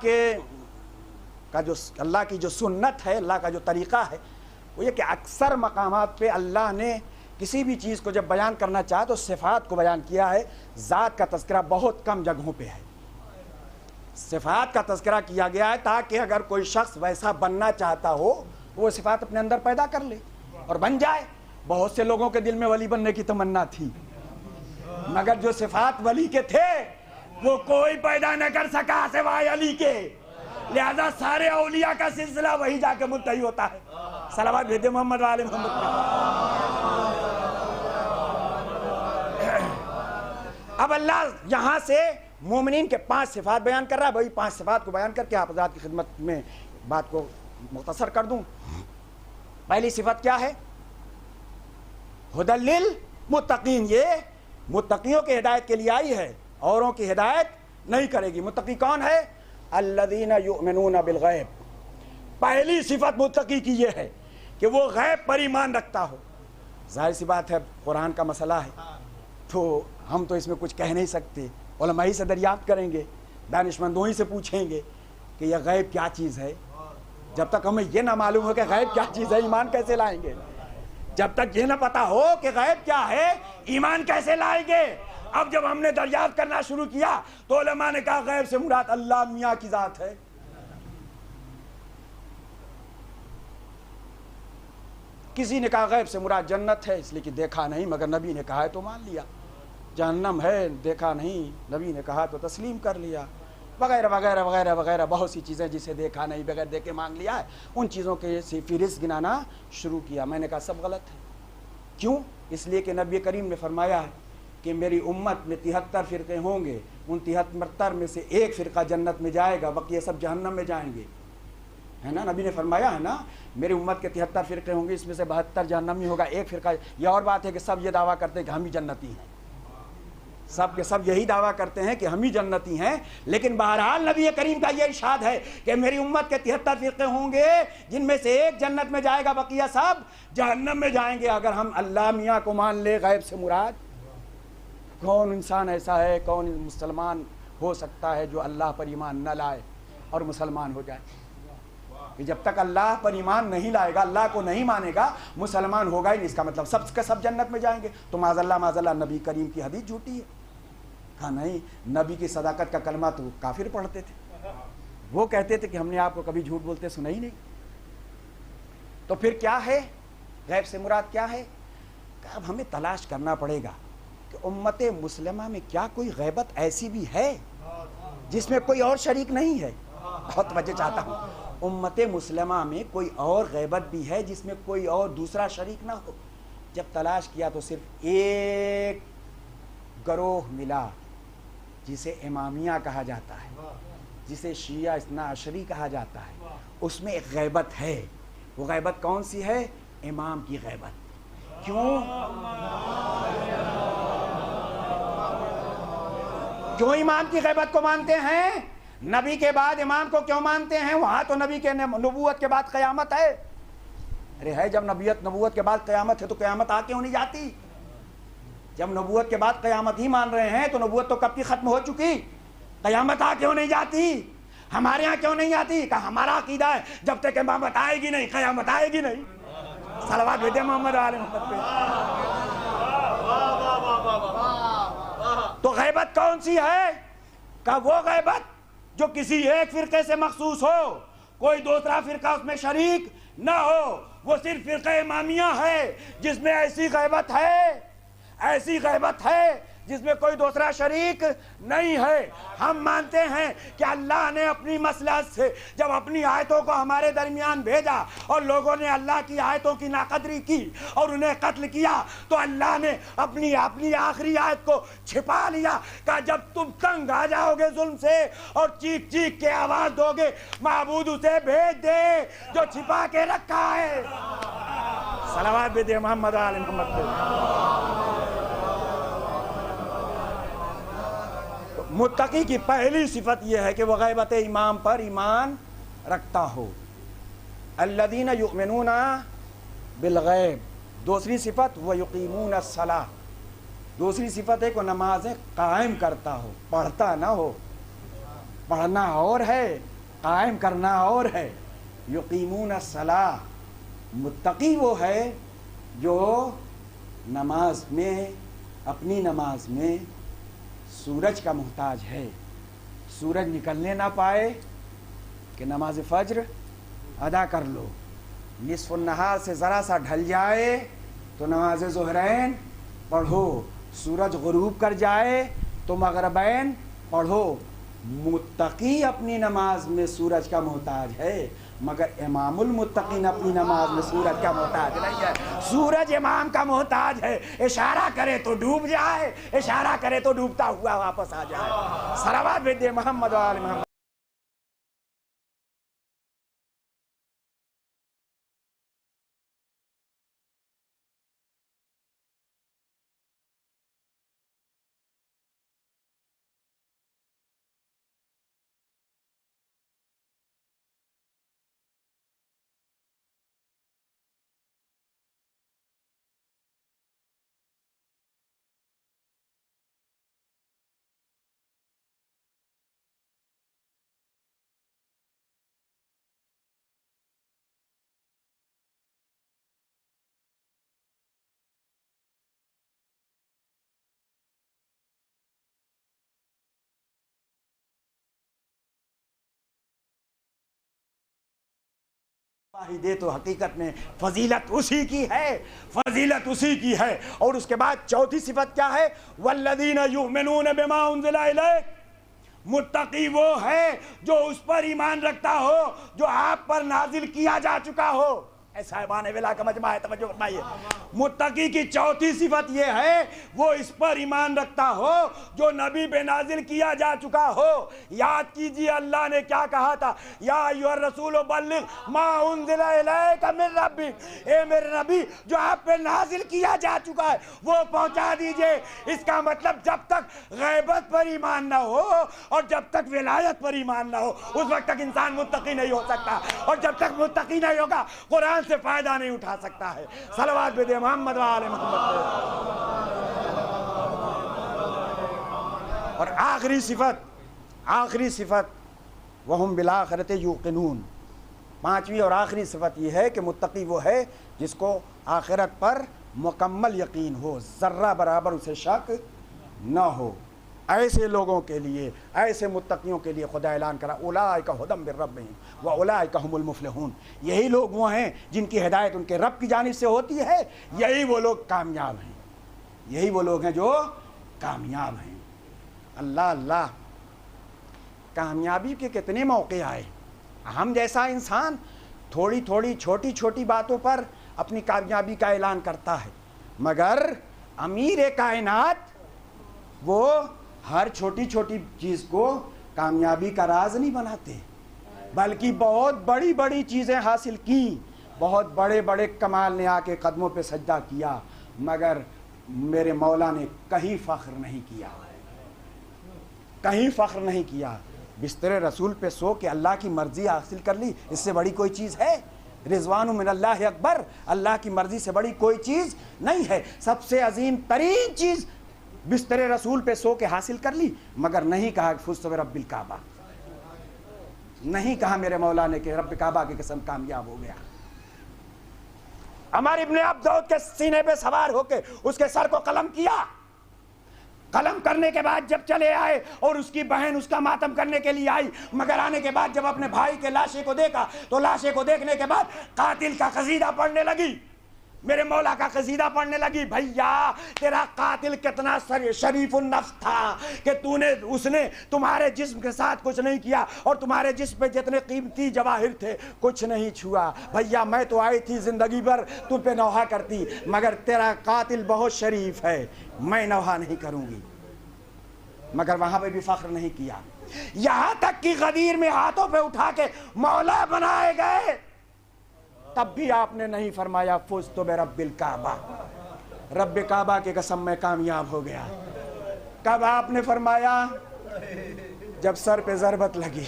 کی جو سنت ہے، اللہ کا جو طریقہ ہے وہ یہ کہ اکثر مقامات پہ اللہ نے کسی بھی چیز کو جب بیان کرنا چاہا تو صفات کو بیان کیا ہے. ذات کا تذکرہ بہت کم جگہوں پہ ہے. صفات کا تذکرہ کیا گیا ہے تاکہ اگر کوئی شخص ویسا بننا چاہتا ہو وہ صفات اپنے اندر پیدا کر لے اور بن جائے. بہت سے لوگوں کے دل میں ولی بننے کی تمنا تھی، مگر جو صفات ولی کے تھے وہ کوئی پیدا نہ کر سکا سوائے علی کے. لہذا سارے اولیاء کا سلسلہ وہی جا کے منتہی ہوتا ہے. صلوات بھیجے محمد والے محمد پہ. اب اللہ یہاں سے مومنین کے 5 صفات بیان کر رہا ہے. وہی 5 صفات کو بیان کر کے آپ حضرات کی خدمت میں بات کو مختصر کر دوں. پہلی صفت کیا ہے؟ ہدی للمتقین. یہ متقیوں کی ہدایت کے لیے آئی ہے، اوروں کی ہدایت نہیں کرے گی. متقی کون ہے؟ الذین یؤمنون بالغیب. پہلی صفت متقی کی یہ ہے کہ وہ غیب پر ایمان رکھتا ہو. ظاہر سی بات ہے قرآن کا مسئلہ ہے تو ہم تو اس میں کچھ کہہ نہیں سکتے. علماء ہی سے دریافت کریں گے، دانشمندوں ہی سے پوچھیں گے کہ یہ غیب کیا چیز ہے. جب تک ہمیں یہ نہ معلوم ہو کہ غیب کیا چیز ہے ایمان کیسے لائیں گے؟ جب تک یہ نہ پتا ہو کہ غیب کیا ہے ایمان کیسے لائیں گے؟ اب جب ہم نے دریافت کرنا شروع کیا تو علماء نے کہا غیب سے مراد اللہ میاں کی ذات ہے. کسی نے کہا غیب سے مراد جنت ہے اس لیے کہ دیکھا نہیں مگر نبی نے کہا ہے تو مان لیا. جہنم ہے دیکھا نہیں نبی نے کہا تو تسلیم کر لیا. وغیرہ وغیرہ وغیرہ وغیرہ بہت سی چیزیں جسے دیکھا نہیں بغیر دیکھے مانگ لیا ہے، ان چیزوں کے فہرست گنانا شروع کیا. میں نے کہا سب غلط ہے. کیوں؟ اس لیے کہ نبی کریم نے فرمایا ہے کہ میری امت میں 73 فرقے ہوں گے، ان 73 میں سے ایک فرقہ جنت میں جائے گا، بقیہ سب جہنم میں جائیں گے. ہے نا، نبی نے فرمایا ہے نا، میری امت کے 73 فرقے ہوں گے، اس میں سے 72 جہنمی ہوگا، ایک فرقہ. یہ اور بات ہے کہ سب یہ دعویٰ کرتے ہیں کہ ہم ہی جنتی ہیں، سب کے سب یہی دعویٰ کرتے ہیں کہ ہم ہی جنتی ہیں. لیکن بہرحال نبی کریم کا یہ ارشاد ہے کہ میری امت کے 73 فرقے ہوں گے، جن میں سے ایک جنت میں جائے گا، بقیہ سب جہنم میں جائیں گے. اگر ہم اللہ میاں کو مان لے، غیب سے مراد کون انسان ایسا ہے، کون مسلمان ہو سکتا ہے جو اللہ پر ایمان نہ لائے اور مسلمان ہو جائے؟ کہ جب تک اللہ پر ایمان نہیں لائے گا، اللہ کو نہیں مانے گا، مسلمان ہوگا ہی نہیں. اس کا مطلب سب کے سب جنت میں جائیں گے. تو معاذ اللہ نبی کریم کی حدیث جھوٹی ہے. ہاں نہیں، نبی کی صداقت کا کلمہ تو کافر پڑھتے تھے، وہ کہتے تھے کہ ہم نے آپ کو کبھی جھوٹ بولتے سنا ہی نہیں. تو پھر کیا ہے غیب سے مراد؟ کیا ہے کہ اب ہمیں تلاش کرنا پڑے گا کہ امت مسلمہ میں کیا کوئی غیبت ایسی بھی ہے جس میں کوئی اور شریک نہیں ہے. بہت توجہ چاہتا ہوں. امت مسلمہ میں کوئی اور غیبت بھی ہے جس میں کوئی اور دوسرا شریک نہ ہو. جب تلاش کیا تو صرف ایک گروہ ملا جسے امامیہ کہا جاتا ہے، جسے شیعہ اثنا عشری کہا جاتا ہے. اس میں ایک غیبت ہے. وہ غیبت کون سی ہے؟ امام کی غیبت. کیوں امام کی غیبت کو مانتے ہیں؟ نبی کے بعد امام کو کیوں مانتے ہیں؟ وہاں تو نبی کے نبوت کے بعد قیامت ہے. ارے ہے، جب نبوت کے بعد قیامت ہے تو قیامت آ کیوں نہیں جاتی؟ جب نبوت کے بعد قیامت ہی مان رہے ہیں تو نبوت تو کب کی ختم ہو چکی، قیامت آ کیوں نہیں جاتی؟ ہمارے ہاں کیوں نہیں آتی؟ کہ ہمارا عقیدہ ہے جب تک امامت آئے گی نہیں قیامت آئے گی نہیں. صلوات بھیجے محمد آل محمد پہ. تو غیبت کون سی ہے؟ کہ وہ غیبت جو کسی ایک فرقے سے مخصوص ہو، کوئی دوسرا فرقہ اس میں شریک نہ ہو. وہ صرف فرقہ امامیہ ہے جس میں ایسی غیبت ہے جس میں کوئی دوسرا شریک نہیں ہے. ہم مانتے ہیں کہ اللہ نے اپنی مصلحت سے جب اپنی آیتوں کو ہمارے درمیان بھیجا اور لوگوں نے اللہ کی آیتوں کی ناقدری کی اور انہیں قتل کیا، تو اللہ نے اپنی آخری آیت کو چھپا لیا کہ جب تم تنگ آ جاؤ گے ظلم سے اور چیخ چیخ کے آواز دو گے، معبود اسے بھیج دے جو چھپا کے رکھا ہے. صلوات بھی دے محمد آل محمد پہ. متقی کی پہلی صفت یہ ہے کہ وہ غیبت امام پر ایمان رکھتا ہو. الذین یؤمنون بالغیب. دوسری صفت وہ یقیمون الصلاۃ. دوسری صفت ہے کہ نمازیں قائم کرتا ہو، پڑھتا نہ ہو. پڑھنا اور ہے، قائم کرنا اور ہے. یقیمون الصلاۃ. متقی وہ ہے جو نماز میں، اپنی نماز میں سورج کا محتاج ہے. سورج نکلنے نہ پائے کہ نماز فجر ادا کر لو. نصف النہار سے ذرا سا ڈھل جائے تو نماز ظہرین پڑھو. سورج غروب کر جائے تو مغربین پڑھو. متقی اپنی نماز میں سورج کا محتاج ہے، مگر امام المتقین اپنی نماز میں سورج کا محتاج نہیں ہے. سورج امام کا محتاج ہے. اشارہ کرے تو ڈوب جائے، اشارہ کرے تو ڈوبتا ہوا واپس آ جائے. صلوات بھیجے محمد و آل محمد. دے تو حقیقت میں فضیلت اسی کی ہے، فضیلت اسی کی ہے. اور اس کے بعد چوتھی صفت کیا ہے؟ والذین یؤمنون بما انزل الیک متقی وہ ہے جو اس پر ایمان رکھتا ہو جو آپ پر نازل کیا جا چکا ہو. اے صاحبان ولا کا مجمع ہے, توجہ فرمائیے. متقی کی چوتھی صفت یہ ہے وہ اس پر ایمان رکھتا ہو جو نبی پہ نازل کیا جا چکا ہو. یاد کیجئے اللہ نے کیا کہا تھا, یا ایھا الرسول بلغ ما انزل الیک من ربک, اے میرے نبی جو آپ پہ نازل کیا جا چکا ہے وہ پہنچا دیجئے. اس کا مطلب جب تک غیبت پر ایمان نہ ہو اور جب تک ولایت پر ایمان نہ ہو اس وقت تک انسان متقی نہیں ہو سکتا, اور جب تک متقی نہیں ہوگا قرآن سے فائدہ نہیں اٹھا سکتا ہے. صلوات بے محمد و آل محمد. اور آخری صفت وَهُمْ بِالْآخِرَةِ يُوقِنُونَ. پانچویں اور آخری صفت یہ ہے کہ متقی وہ ہے جس کو آخرت پر مکمل یقین ہو, ذرہ برابر اسے شک نہ ہو. ایسے لوگوں کے لیے, ایسے متقیوں کے لیے خدا اعلان کرا اولئک ھدی من ربہم واولئک ھم المفلحون. یہی لوگ وہ ہیں جن کی ہدایت ان کے رب کی جانب سے ہوتی ہے, یہی وہ لوگ کامیاب ہیں, یہی وہ لوگ ہیں جو کامیاب ہیں. اللہ اللہ, کامیابی کے کتنے موقع آئے. ہم جیسا انسان تھوڑی تھوڑی چھوٹی چھوٹی باتوں پر اپنی کامیابی کا اعلان کرتا ہے, مگر امیر کائنات وہ ہر چھوٹی چھوٹی چیز کو کامیابی کا راز نہیں بناتے, بلکہ بہت بڑی بڑی چیزیں حاصل کی, بہت بڑے بڑے کمال نے آ کے قدموں پہ سجدہ کیا, مگر میرے مولا نے کہیں فخر نہیں کیا, کہیں فخر نہیں کیا. بستر رسول پہ سو کے اللہ کی مرضی حاصل کر لی, اس سے بڑی کوئی چیز ہے؟ رضوان من اللہ اکبر, اللہ کی مرضی سے بڑی کوئی چیز نہیں ہے. سب سے عظیم ترین چیز بستر رسول پہ سو کے حاصل کر لی, مگر نہیں کہا کہ فزت برب الکعبہ, نہیں کہا میرے مولا نے کہ رب کعبہ کی قسم کامیاب ہو گیا. عمر ابن عبدود کے سینے پہ سوار ہو کے اس کے سر کو قلم کیا, قلم کرنے کے بعد جب چلے آئے اور اس کی بہن اس کا ماتم کرنے کے لیے آئی, مگر آنے کے بعد جب اپنے بھائی کے لاشے کو دیکھا تو لاشے کو دیکھنے کے بعد قاتل کا قصیدہ پڑھنے لگی, میرے مولا کا قصیدہ پڑھنے لگی. بھیا تیرا قاتل کتنا شریف النفس تھا کہ اس نے تمہارے جسم کے ساتھ کچھ نہیں کیا, اور تمہارے جسم پہ جتنے قیمتی جواہر تھے کچھ نہیں چھوا. بھیا میں تو آئی تھی زندگی بھر تم پہ نوحہ کرتی, مگر تیرا قاتل بہت شریف ہے, میں نوحہ نہیں کروں گی. مگر وہاں پہ بھی فخر نہیں کیا, یہاں تک کہ غدیر میں ہاتھوں پہ اٹھا کے مولا بنائے گئے, تب بھی آپ نے نہیں فرمایا فزت برب الکعبہ, رب کعبہ کی قسم میں کامیاب ہو گیا. کب آپ نے فرمایا؟ جب سر پہ ضربت لگی.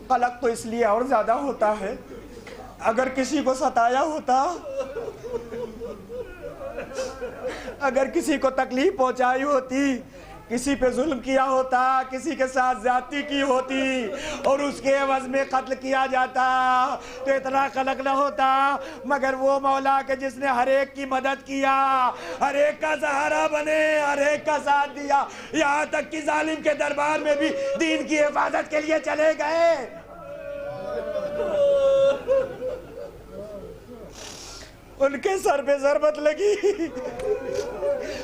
قلق تو اس لیے اور زیادہ ہوتا ہے, اگر کسی کو ستایا ہوتا, اگر کسی کو تکلیف پہنچائی ہوتی, کسی پہ ظلم کیا ہوتا, کسی کے ساتھ زیادتی کی ہوتی اور اس کے عوض میں قتل کیا جاتا تو اتنا قلق نہ ہوتا. مگر وہ مولا کہ جس نے ہر ایک کی مدد کیا, ہر ایک کا سہارا بنے, ہر ایک کا ساتھ دیا, یہاں تک کہ ظالم کے دربار میں بھی دین کی حفاظت کے لیے چلے گئے. ان کے سر پہ ضربت لگی,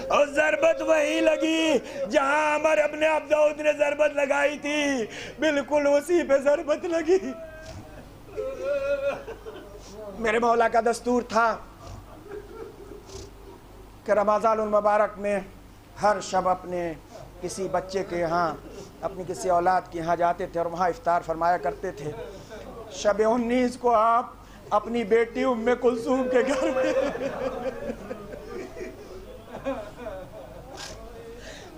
اور ضربت وہی لگی جہاں عمر ابن عبدود نے ضربت لگائی تھی, بالکل اسی پہ ضربت لگی. میرے مولا کا دستور تھا کہ رمضان المبارک میں ہر شب اپنے کسی بچے کے یہاں, اپنی کسی اولاد کے یہاں جاتے تھے اور وہاں افطار فرمایا کرتے تھے. شب 19 کو آپ اپنی بیٹی ام کلثوم کے گھر میں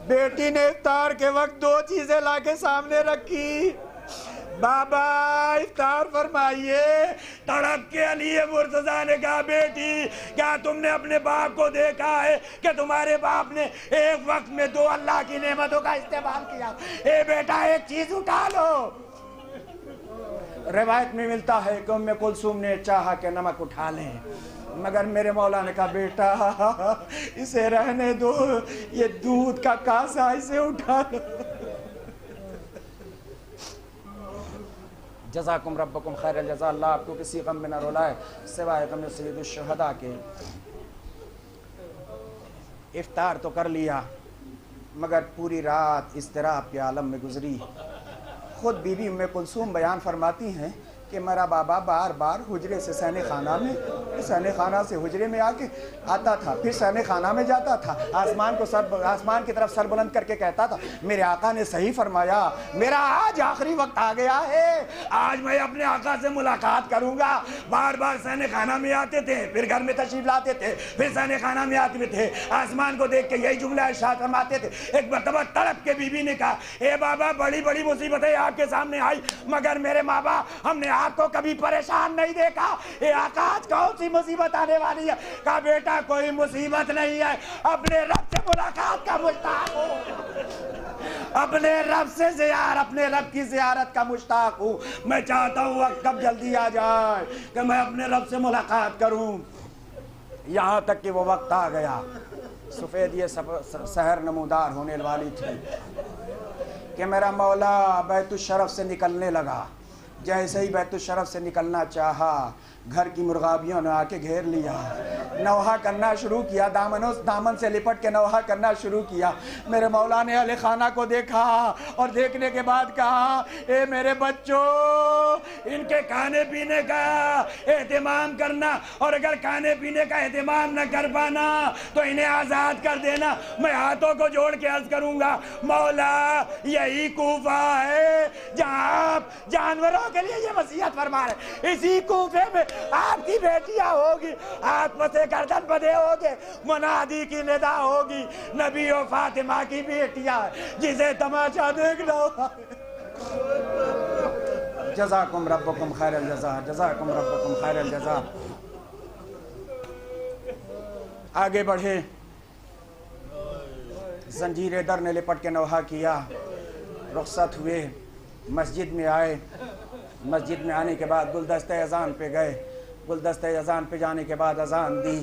بیٹی نے افطار کے وقت 2 چیزیں لا کے سامنے رکھی. بابا افطار فرمائیے. تڑپ کے علی مرتضیٰ نے کہا بیٹی کیا تم نے اپنے باپ کو دیکھا ہے کہ تمہارے باپ نے ایک وقت میں 2 اللہ کی نعمتوں کا استعمال کیا؟ اے بیٹا ایک چیز اٹھا لو. روایت میں ملتا ہے کہ ام کلثوم نے چاہا کہ نمک اٹھا لیں, مگر میرے مولا نے کہا بیٹا اسے رہنے دو, یہ دودھ کا کاسا, اسے اٹھا لو. جزاکم ربکم خیر الجزا. اللہ آپ کو کسی غم میں نہ رولائے سوائے غم سید الشہداء کے. افطار تو کر لیا مگر پوری رات اضطراب کے عالم میں گزری. خود بی بی ام کلثوم بیان فرماتی ہیں کہ میرا بابا بار بار حجرے سے سینے خانہ میں، سینے خانہ سے حجرے میں آ کے آتا تھا، پھر سینے خانہ میں جاتا تھا، آسمان کی طرف سر بلند کر کے کہتا تھا میرے آقا نے صحیح فرمایا، میرا آج آخری وقت آ گیا ہے، آج میں اپنے آقا سے ملاقات کروں گا. بار بار سینے خانہ میں آتے تھے، پھر گھر میں تشریف لاتے تھے، پھر سینے خانہ میں آتے تھے، آسمان کو دیکھ کے یہی جملہ ارشاد فرماتے تھے. ایک مرتبہ تڑپ کے بی بی نے کہا اے بابا بڑی بڑی مصیبتیں آپ کے سامنے آئی مگر میرے ماں باپ ہم نے آپ کو کبھی پریشان نہیں دیکھا. اے آقا آج کون سی مصیبت آنے والی ہے؟ کہا بیٹا کوئی مصیبت نہیں ہے، اپنے رب سے ملاقات کا مشتاق ہوں، اپنے رب سے اپنے رب کی زیارت کا مشتاق ہوں. میں چاہتا ہوں وقت کب جلدی آ جائے کہ میں اپنے رب سے ملاقات کروں. یہاں تک کہ وہ وقت آ گیا. سفید یہ سحر نمودار ہونے والی تھی کہ میرا مولا بیت الشرف سے نکلنے لگا. جیسے ہی بیت الشرف سے نکلنا چاہا گھر کی مرغابیوں نے آ کے گھیر لیا، نوحہ کرنا شروع کیا، دامن سے لپٹ کے نوحہ کرنا شروع کیا. میرے مولا نے اہل خانہ کو دیکھا اور دیکھنے کے بعد کہا اے میرے بچوں ان کے کھانے پینے کا اہتمام کرنا، اور اگر کھانے پینے کا اہتمام نہ کر پانا تو انہیں آزاد کر دینا. میں ہاتھوں کو جوڑ کے عرض کروں گا مولا یہی کوفہ ہے جہاں آپ جانوروں کے لیے یہ وصیت فرما رہے. اسی کوفے میں آپ کی بیٹیاں ہوگی، آپ پتے گردن بدے ہوگے، منادی کی ندا ہوگی، نبی و فاطمہ کی بیٹیاں جسے تماشا دیکھنا ہوگا. جزاکم ربکم خیر الجزا، جزاکم ربکم خیر الجزا. آگے بڑھے، زنجیر در نے لپٹ کے نوحہ کیا، رخصت ہوئے، مسجد میں آئے. مسجد میں آنے کے بعد گلدستہ اذان پہ گئے. گلدستہ اذان پہ جانے کے بعد اذان دی.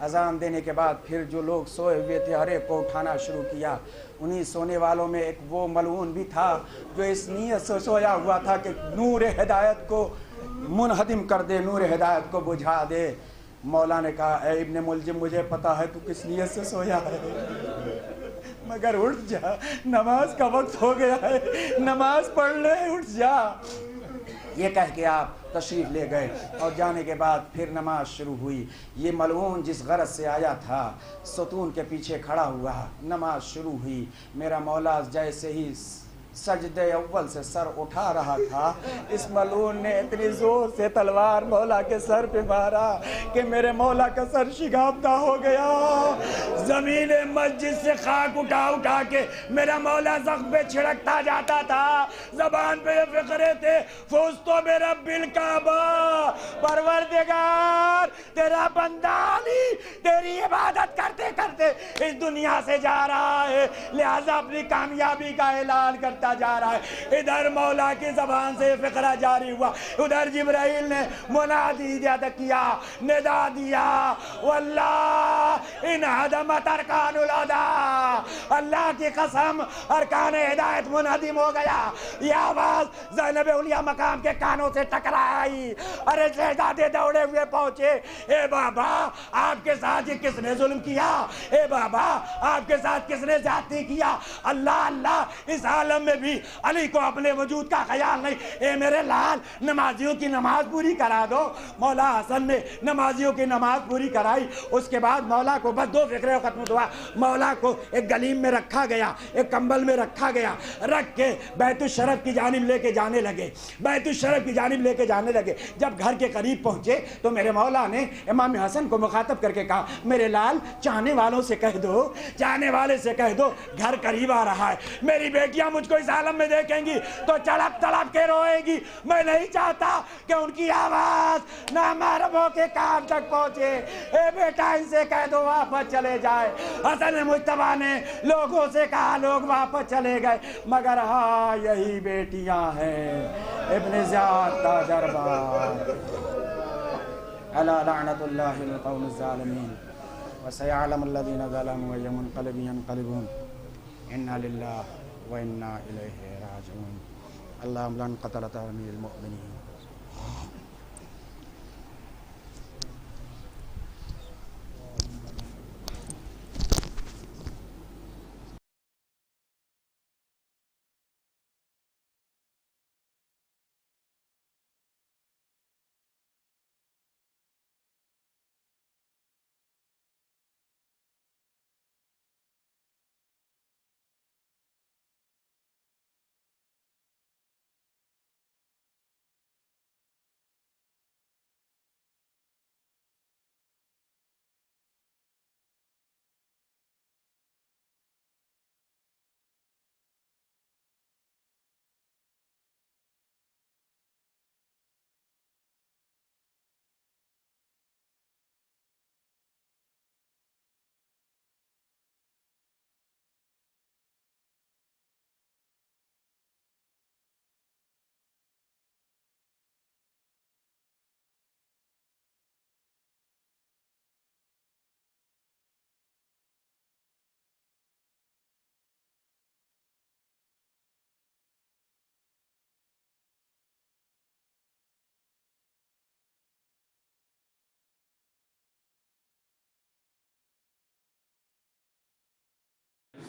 اذان دینے کے بعد پھر جو لوگ سوئے ہوئے تھے ہر ایک کو اٹھانا شروع کیا. انہی سونے والوں میں ایک وہ ملعون بھی تھا جو اس نیت سے سویا ہوا تھا کہ نور ہدایت کو منہدم کر دے، نور ہدایت کو بجھا دے. مولا نے کہا اے ابن ملجم مجھے پتا ہے تو کس نیت سے سویا ہے، مگر اٹھ جا، نماز کا وقت ہو گیا ہے، نماز پڑھ لے، اٹھ جا. یہ کہہ کے آپ تشریف لے گئے اور جانے کے بعد پھر نماز شروع ہوئی. یہ ملعون جس غرض سے آیا تھا ستون کے پیچھے کھڑا ہوا، نماز شروع ہوئی. میرا مولا جیسے ہی سجدے اول سے سر اٹھا رہا تھا اس ملعون نے اتنی زور سے تلوار مولا کے سر پہ مارا کہ میرے مولا کا سر شگافتہ ہو گیا. زمین مسجد سے خاک اٹھا اٹھا کے میرا مولا زخم پہ چھڑکتا جاتا تھا. زبان پہ یہ فقرے تھے فوزتو برب الکعبہ، پروردگار تیرا بندہ علی تیری عبادت کرتے کرتے اس دنیا سے جا رہا ہے، لہذا اپنی کامیابی کا اعلان کرتا جا رہا ہے. ادھر مولا کی زبان سے فقرہ جاری ہوا، ادھر جبرائیل نے منادی کیا، ندا دیا واللہ ان ہدمت ارکان الہدى، اللہ کی قسم ارکان ہدایت منہدم ہو گیا. یہ آواز زینب اولیاء مقام کے کانوں سے ٹکرائی. ارے شہزادے دوڑے ہوئے پہنچے. اے بابا آپ کے ساتھ یہ کس نے ظلم کیا؟ اے بابا آپ کے ساتھ کس نے زیادتی کیا؟ اللہ اللہ اس عالم میں بھی علی کو اپنے وجود کا خیال نہیں. اے میرے لال نمازیوں کی نماز پوری کرا دو. مولا حسن نے نمازیوں کی نماز پوری کرائی. اس کے بعد مولا کو بس دو فکریں ختم ہوا. مولا کو ایک گلیم میں رکھا گیا، ایک کمبل میں رکھا گیا، رکھ کے بیت الشرف کی جانب لے کے جانے لگے. بیت الشرف کی جانب لے کے جانے لگے. جب گھر کے قریب پہنچے تو میرے مولا نے امام حسن کو مخاطب کر کے کہا میرے لال چاہنے والوں سے کہہ دو، چاہنے والے سے کہہ دو گھر قریب آ رہا ہے. میری بیٹیاں مجھ کو اس عالم میں دیکھیں گی تو تڑپ تڑپ کے روئے گی. میں نہیں چاہتا کہ ان کی آواز نامحرموں کے کان تک پہنچے. اے بیٹا ان سے کہہ دو واپس چلے جائے. حسن مجتبیٰ نے لوگوں سے کہا، لوگ واپس چلے گئے، مگر ہاں یہی بیٹیاں ہیں. ابن زیاد تاجربار الا لعنت اللہ القوم الظالمین وسيعلم الذين ظلموا أي منقلب ينقلبون. إنا لله وإنا إليه راجعون. اللهم لن قتلت امیر المؤمنین.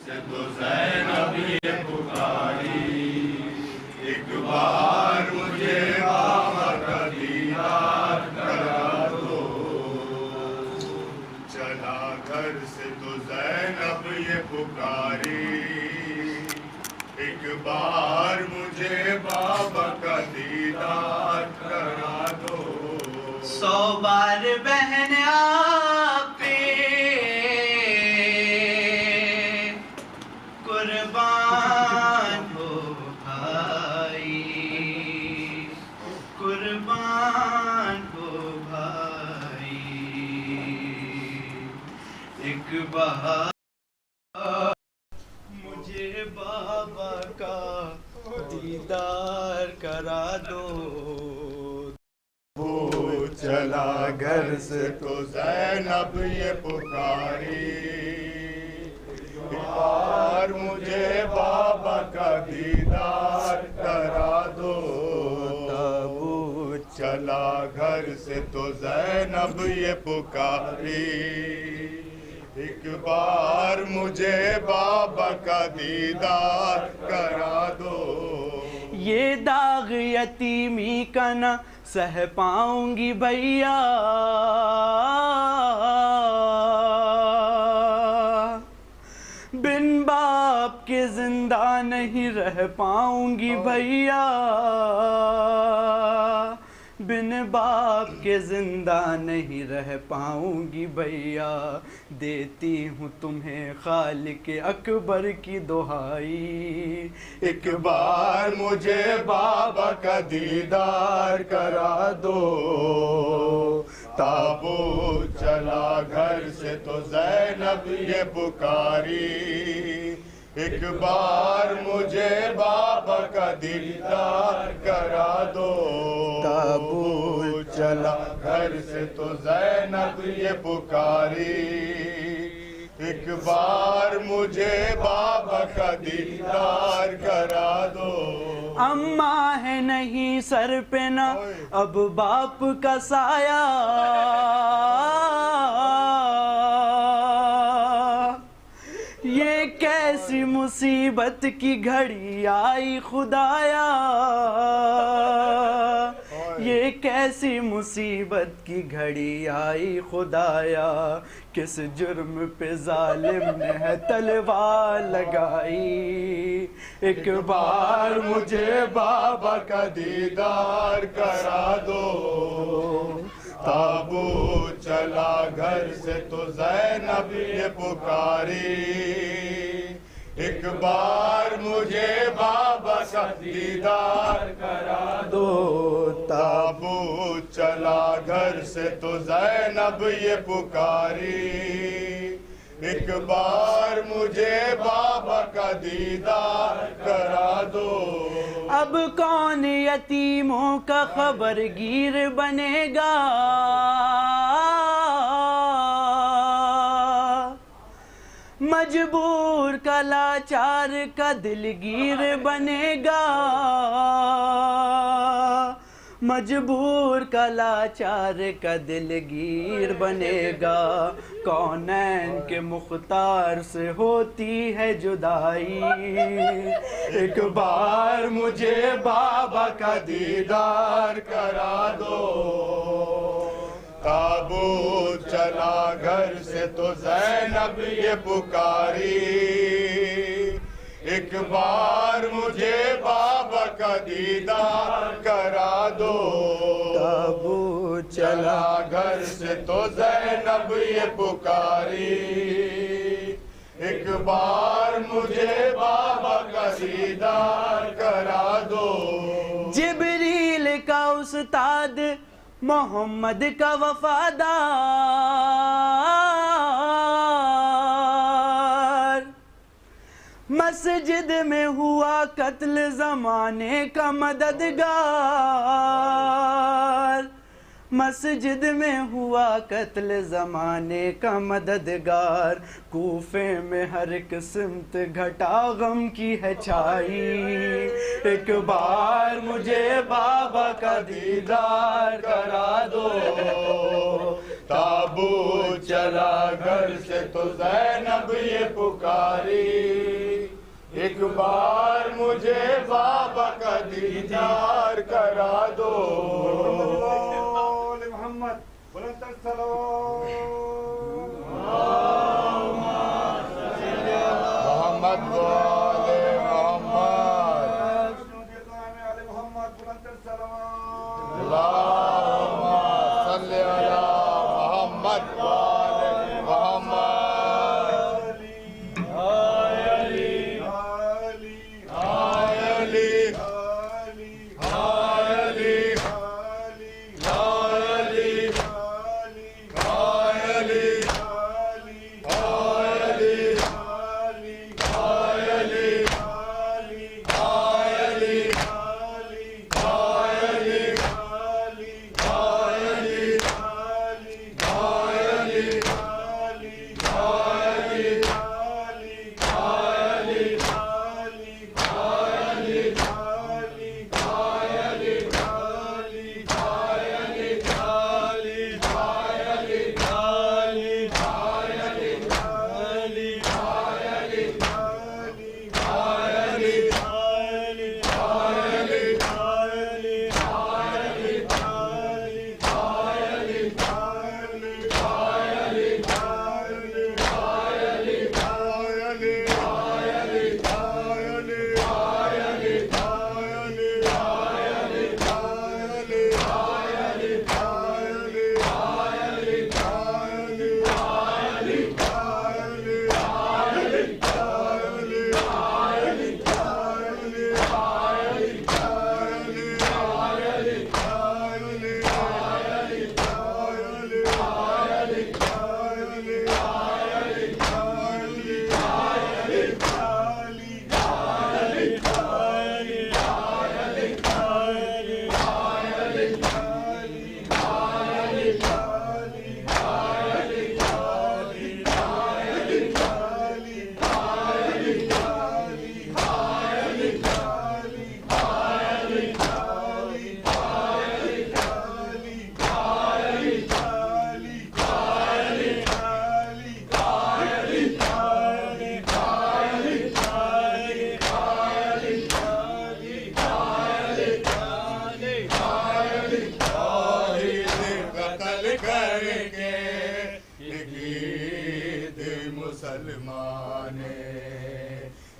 سے تو زینب یہ پکاری ایک بار مجھے بابا کا دیدار کرا دو. چلا گھر سے تو زینب یہ پکاری ایک بار مجھے بابا کا دیدار کرا دو.
100 بار بہن آپ پہ قربان ہو بھائی، قربان ہو بھائی. ایک بار مجھے بابا کا دیدار کرا دو.
وہ چلا گھر سے تو زینب یہ پکاری بار مجھے بابا کا دیدار کرا دو. تابوت چلا گھر سے تو زینب یہ پکاری ایک بار مجھے بابا کا دیدار کرا دو.
یہ داغ یتیمی کا نہ سہ پاؤں گی بھیا، بن باپ کے زندہ نہیں رہ پاؤں گی بھیا، بن باپ کے زندہ نہیں رہ پاؤں گی بھیا. دیتی ہوں تمہیں خالق اکبر کی دہائی،
ایک بار مجھے بابا کا دیدار کرا دو. تابوت چلا گھر سے تو زینب یہ پکاری ایک بار مجھے بابا کا دیدار کرا دو. تابوت چلا گھر سے تو زینب یہ پکاری ایک بار مجھے بابا کا دیدار کرا دو.
اماں ہے نہیں سر پہ نہ اب باپ کا سایہ، یہ کیسی مصیبت کی گھڑی آئی خدایا، یہ کیسی مصیبت کی گھڑی آئی خدایا. کس جرم پہ ظالم نے ہے تلوار لگائی. ایک
بار مجھے بابا کا دیدار کرا دو. تابوت چلا گھر سے تو زینب یہ پکاری ایک بار مجھے بابا کا دیدار کرا دو. تابوت چلا گھر سے تو زینب یہ پکاری ایک بار مجھے بابا کا دیدار کرا دو.
اب کون یتیموں کا خبر گیر بنے گا، مجبور کا لاچار کا دلگیر بنے گا، مجبور کا لاچار کا دلگیر بنے گا، کونین کے مختار سے ہوتی ہے جدائی، ایک بار مجھے بابا کا دیدار کرا دو،
تابوت چلا گھر سے تو زینب یہ پکاری، ایک بار مجھے بابا کا دیدار کرا دو،
تابوت
چلا گھر سے تو زینب یہ پکاری، ایک بار مجھے بابا کا دیدار کرا دو،
جبریل کا استاد محمد کا وفادار، مسجد میں ہوا قتل زمانے کا مددگار، مسجد میں ہوا قتل زمانے کا مددگار، کوفے میں ہر ایک سمت گھٹا غم کی ہے چھائی، ایک بار مجھے بابا کا دیدار کرا دو،
تابوت چلا گھر سے تو زینب یہ پکاری، ایک بار مجھے بابا کا دیدار کرا دو، محمد بلند السلام، محمد والے محمد، محمد بلند السلام، اللہم صلی علی محمد والے محمد،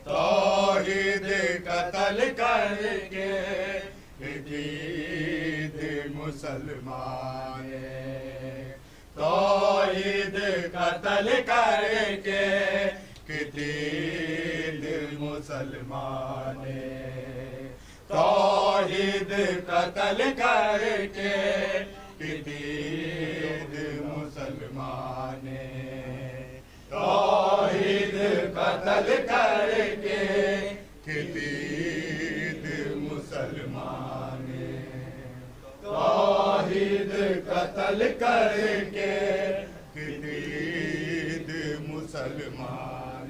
توحید قتل کر کے عقید مسلمان، توحید قتل کر کے عقید مسلمان، توحید قتل کر کے عقید مسلمان، توحید قتل کر کے عقید مسلمان، توحید قتل کر کے عقید مسلمان،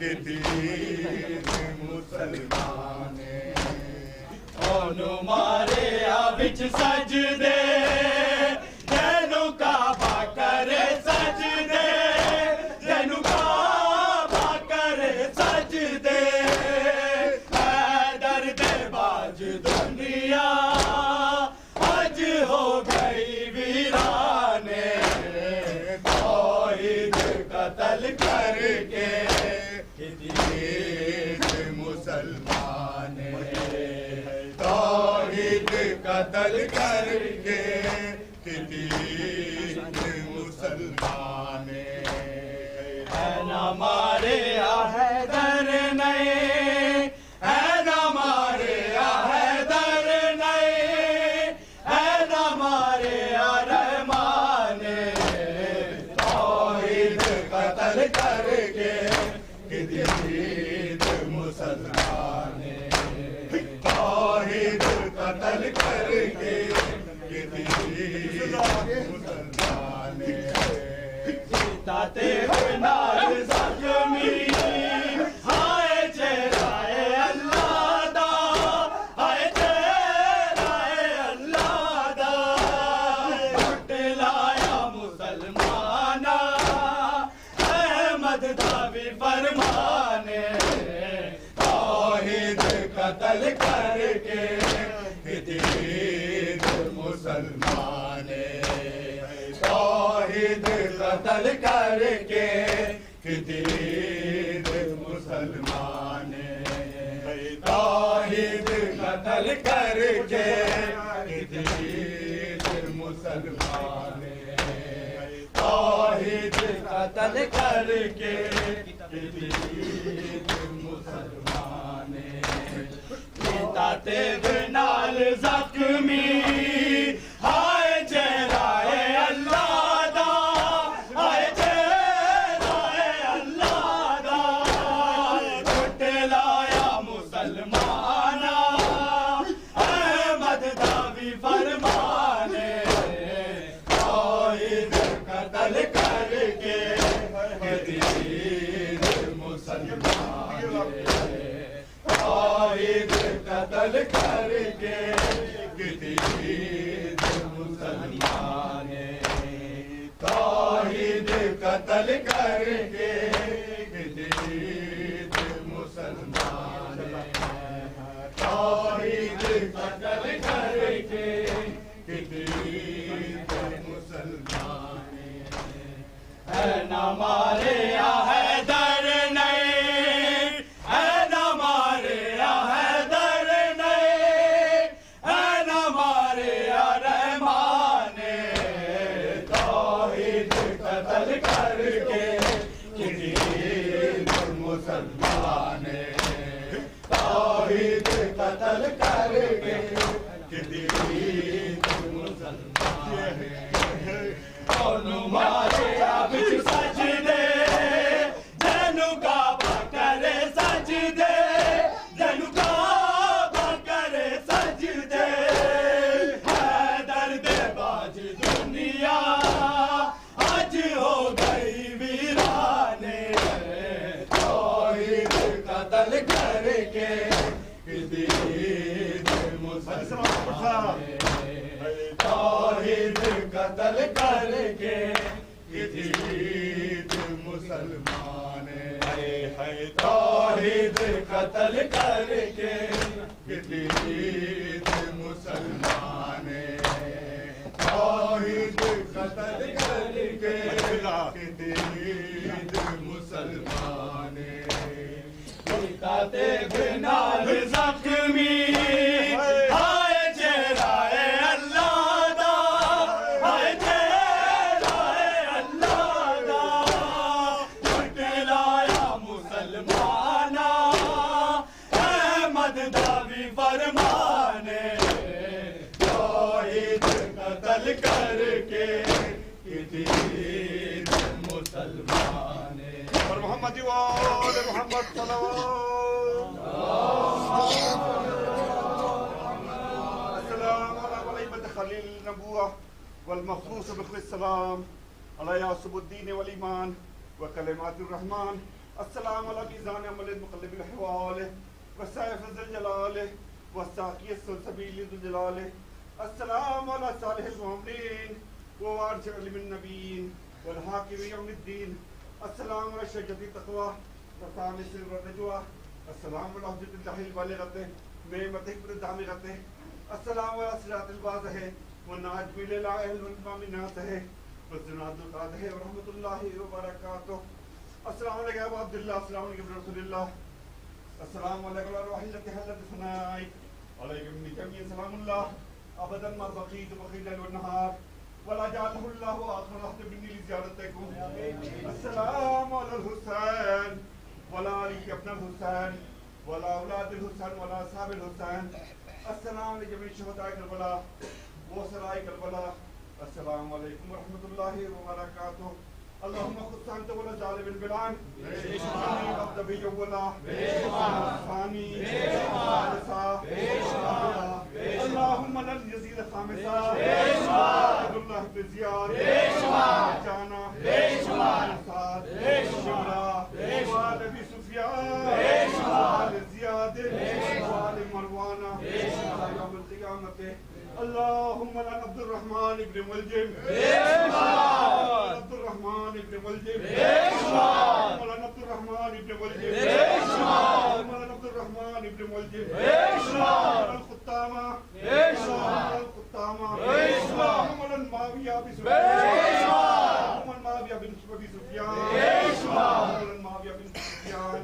دین مسلمان
مارے بچ سجدے جنو کعبہ کرے سجدے جنو کعبہ کرے سجدے درد باج دنیا آج ہو گئی ویرانے توحید قتل کر کے
دین مسلمان توحید قتل کر کے دین مسلمان
ہے نہ مارے حیدر نہیں ہے نہ مارے حیدر نہیں ہے نہ مارے رحمان
توحید قتل کر کے دین مسلمان توحید قتل کر کے دین مسلمان
تاتے نال زخمی ہائے چہرائے اللہ دا ہائے چہرائے اللہ دا ٹوٹ لایا مسلمانا احمد دا بھی فرمانے
توحید قتل کر کے دین مسلمان توحید قتل کر کے دین مسلمان توحید قتل کر کے دین مسلمان توحید قتل کر کے دین مسلمان
تاتے نال زخمی ہائے چہرائے اللہ دا ہائے چہرائے اللہ دا ٹوٹ لایا مسلمانا احمد دا بھی فرمانے توحید قتل کر کے دین مسلمان توحید قتل کر کے دین مسلمان
توحید قتل کر کے دین مسلمان توحید قتل کر کے دین مسلمان
ہے نہ مارے حیدر نہیں ہے نہ مارے حیدر نہیں ہے نہ مارے رحمان
توحید قتل کر کے دین مسلمان توحید قتل کر کے دین مسلمان
مارے بچ سجدے جنو کعبہ کرے سجدے جنو کعبہ کرے سجدے حیدر دے باج دنیا آج ہو گئی ویرانے
توحید قتل کر کے دین مسلمان توحید قتل کر کے دین مسلمان توحید قتل کر کے دین مسلمان توحید قتل کر کے دین مسلمان
تاتے نال زخمی ہائے چہرائے اللہ دا ہائے چہرائے اللہ دا ٹوٹ لایا مسلمانا احمد دا بھی فرمانے
توحید قتل کر کے دین مسلمان
اور محمد وآل محمد صلوات السلام على وليمة خليل النبوة والمخصوص بخل السلام على يعصب الدين والإيمان وكلمات الرحمن
السلام علی میزان عمل مقلب الاحوال وسیف ذی الجلال والساقی السلسبیل ذو الجلال السلام علی صالح المؤمنین ووارث علم النبیین والحاکم یوم الدین السلام علی شجرۃ التقوی وطعام سر النجوى السلام علی حجۃ اللہ البالغۃ نعمت حکمت دامغۃ السلام علی صراط الواضح والناجم الی الامام الناصح والزناد القادح ورحمۃ اللہ وبرکاتہ. السلام علیکم ابو عبداللہ، السلام علیکم رسول اللہ، السلام علیکم الروح التي حلت ثنائك علیکم من جميع سلام اللہ ابدا ما بقیت بقیت والنهار ولا جعله الله آخر عهد مني لزيارتكم. السلام على الحسين ولا علي ابن الحسين ولا اولاد الحسين ولا اصحاب الحسين. السلام لجميع شهداء کربلا وسراء کربلا. السلام علیکم ورحمۃ اللہ وبرکاتہ. اللهم خذ انت ولا ظالم البلاد عبد بي ولا ثاني اللهم لن يزيد خامسا عبد الله بن زياد جانا سعد شمرا وآل ابي سفيان وآل زياد وآل مروان يوم القيامة. اللهم لن عبد الرحمن ابن ملجم عبد الرحمن ابن ملجم لن عبد الرحمن ابن ملجم لن عبد الرحمن ابن ملجم الخطامة الخطامة لن معاوية بن سفيان معاوية بن سفيان لن معاوية بن سفيان